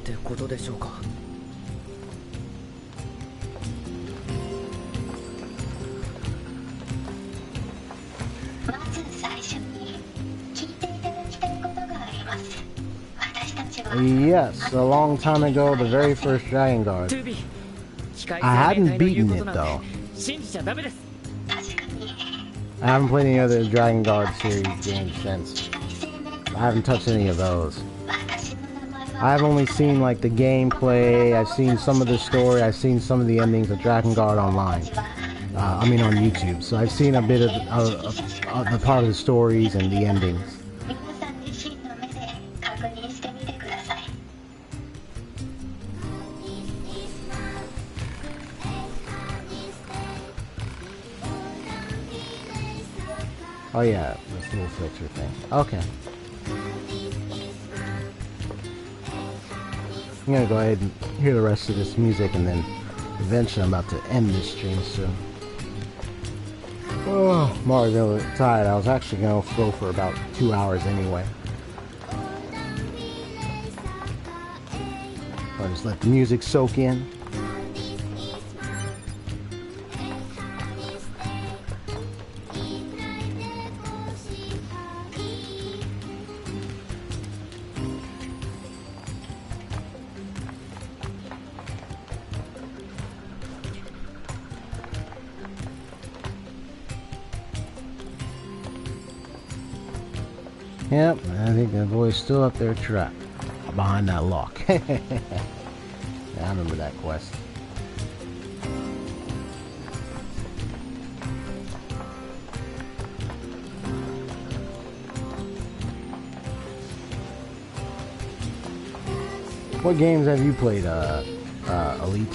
てことでしょうか。まず最初に聞いていただきたいことがあります。私たちは Yes, a long time ago, the very first Dragon Guard. I hadn't beaten it though. 信じちゃダメです。 I haven't played any other Dragon Guard series games since. I haven't touched any of those. 私 I've only seen like the gameplay, I've seen some of the story, I've seen some of the endings of Dragon Guard Online. I mean on YouTube, so I've seen a bit of the part of the stories and the endings. Oh yeah, this little filter thing. Okay. I'm gonna go ahead and hear the rest of this music, and then eventually I'm about to end this stream soon. Oh, I'm already a little tired. I was actually gonna go for about 2 hours anyway. I'll just let the music soak in. Yep, I think that boy's still up there trapped behind that lock. Yeah, I remember that quest. What games have you played, Elite?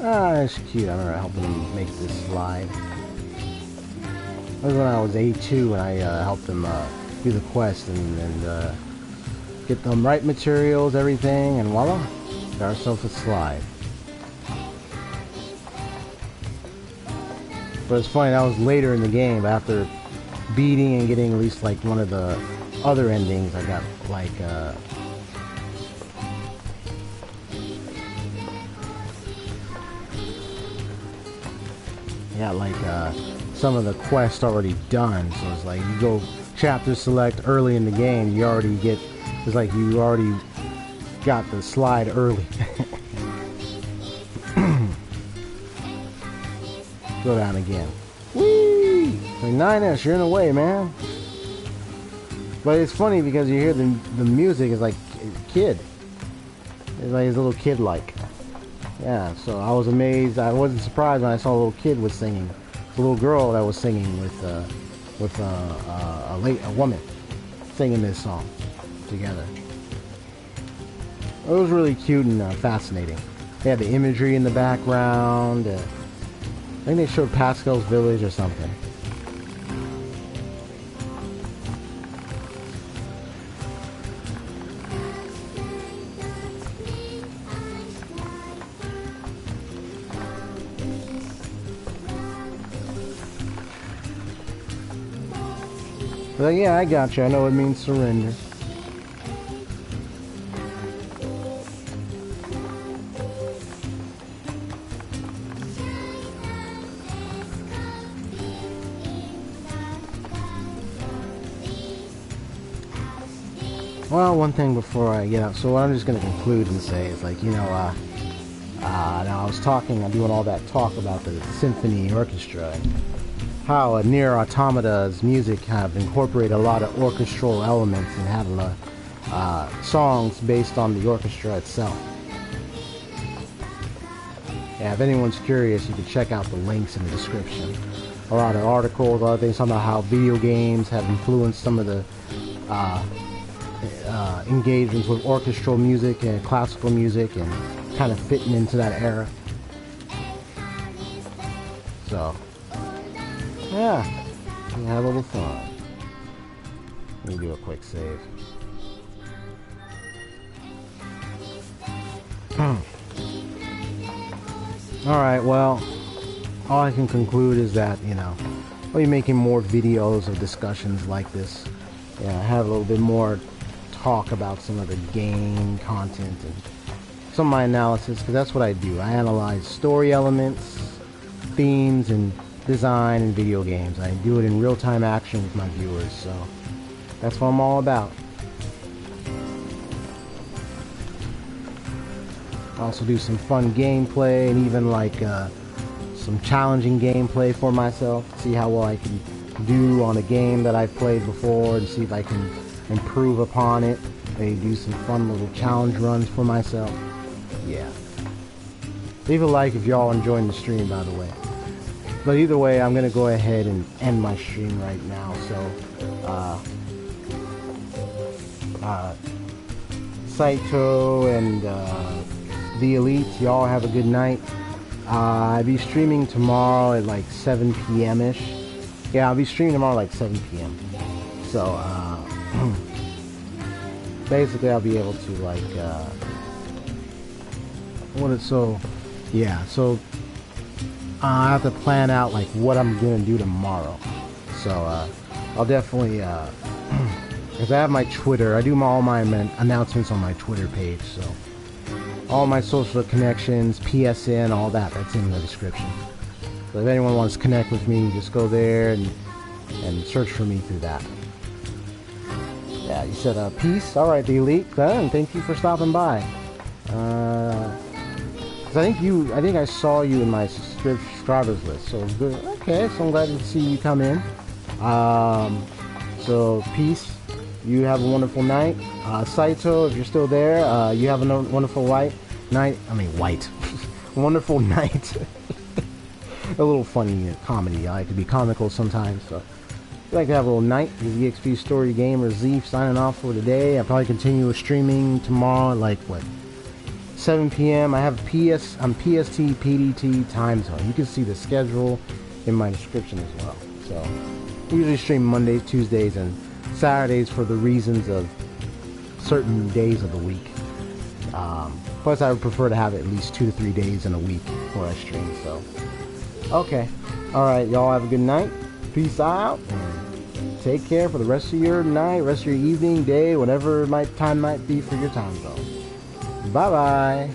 Ah, that's cute. I remember helping him make this slide. That was when I was A2 and I helped him do the quest and get the right materials, everything, and voila, got ourselves a slide. But it's funny, that was later in the game, but after beating and getting at least like one of the other endings, I got like some of the quests already done, so it's like you go chapter select early in the game, you already get, it's like you already got the slide early. Go down again. Whee! Like 9S, you're in the way, man. But it's funny because you hear the music is like kid. It's like his little kid like. Yeah, so I was amazed. I wasn't surprised when I saw a little kid was singing. A little girl that was singing with a woman singing this song together. It was really cute and fascinating. They had the imagery in the background. I think they showed Pascal's village or something. But yeah, I got you. I know it means surrender. Well, one thing before I get out. So what I'm just going to conclude and say is like, you know, now I was talking, I'm doing all that talk about the Symphony Orchestra and how NieR Automata's music have incorporated a lot of orchestral elements and have songs based on the orchestra itself. Yeah, if anyone's curious, you can check out the links in the description. A lot of articles, a lot of things talking about how video games have influenced some of the engagements with orchestral music and classical music and kind of fitting into that era. So, yeah, we had a little fun. Let me do a quick save. Alright, well, all I can conclude is that, you know, I'll be making more videos of discussions like this. Yeah, have a little bit more talk about some of the game content and some of my analysis, because that's what I do. I analyze story elements, themes, and design in video games. I do it in real-time action with my viewers, so that's what I'm all about. I also do some fun gameplay and even like some challenging gameplay for myself. See how well I can do on a game that I've played before and see if I can improve upon it. I do some fun little challenge runs for myself. Yeah. Leave a like if y'all enjoying the stream, by the way. But either way, I'm gonna go ahead and end my stream right now. So, Saito and the Elite, y'all have a good night. I'll be streaming tomorrow at like 7 p.m. ish. Yeah, I'll be streaming tomorrow like 7 p.m. So, basically I'll be able to like, I have to plan out like what I'm gonna do tomorrow. So, I'll definitely, because I have my Twitter, I do all my announcements on my Twitter page, so all my social connections, PSN, all that, that's in the description. So if anyone wants to connect with me, just go there and search for me through that. Yeah, you said peace. Alright, the Elite. And thank you for stopping by. Cause I think I saw you in my subscribers list. So good. Okay, so I'm glad to see you come in. So peace. You have a wonderful night. Saito, if you're still there, you have a wonderful wonderful night. A little funny comedy. I like to be comical sometimes, so I'd like to have a little night. This is EXPStoryGamerZ signing off for today. I'll probably continue with streaming tomorrow at like, what, 7 p.m. I have I'm PST, PDT time zone. You can see the schedule in my description as well. So, I usually stream Mondays, Tuesdays, and Saturdays for the reasons of certain days of the week. Plus, I would prefer to have at least 2 to 3 days in a week where I stream, so. Okay. Alright, y'all have a good night. Peace out. And take care for the rest of your night, rest of your evening, day, whatever time might be for your time zone. Bye-bye.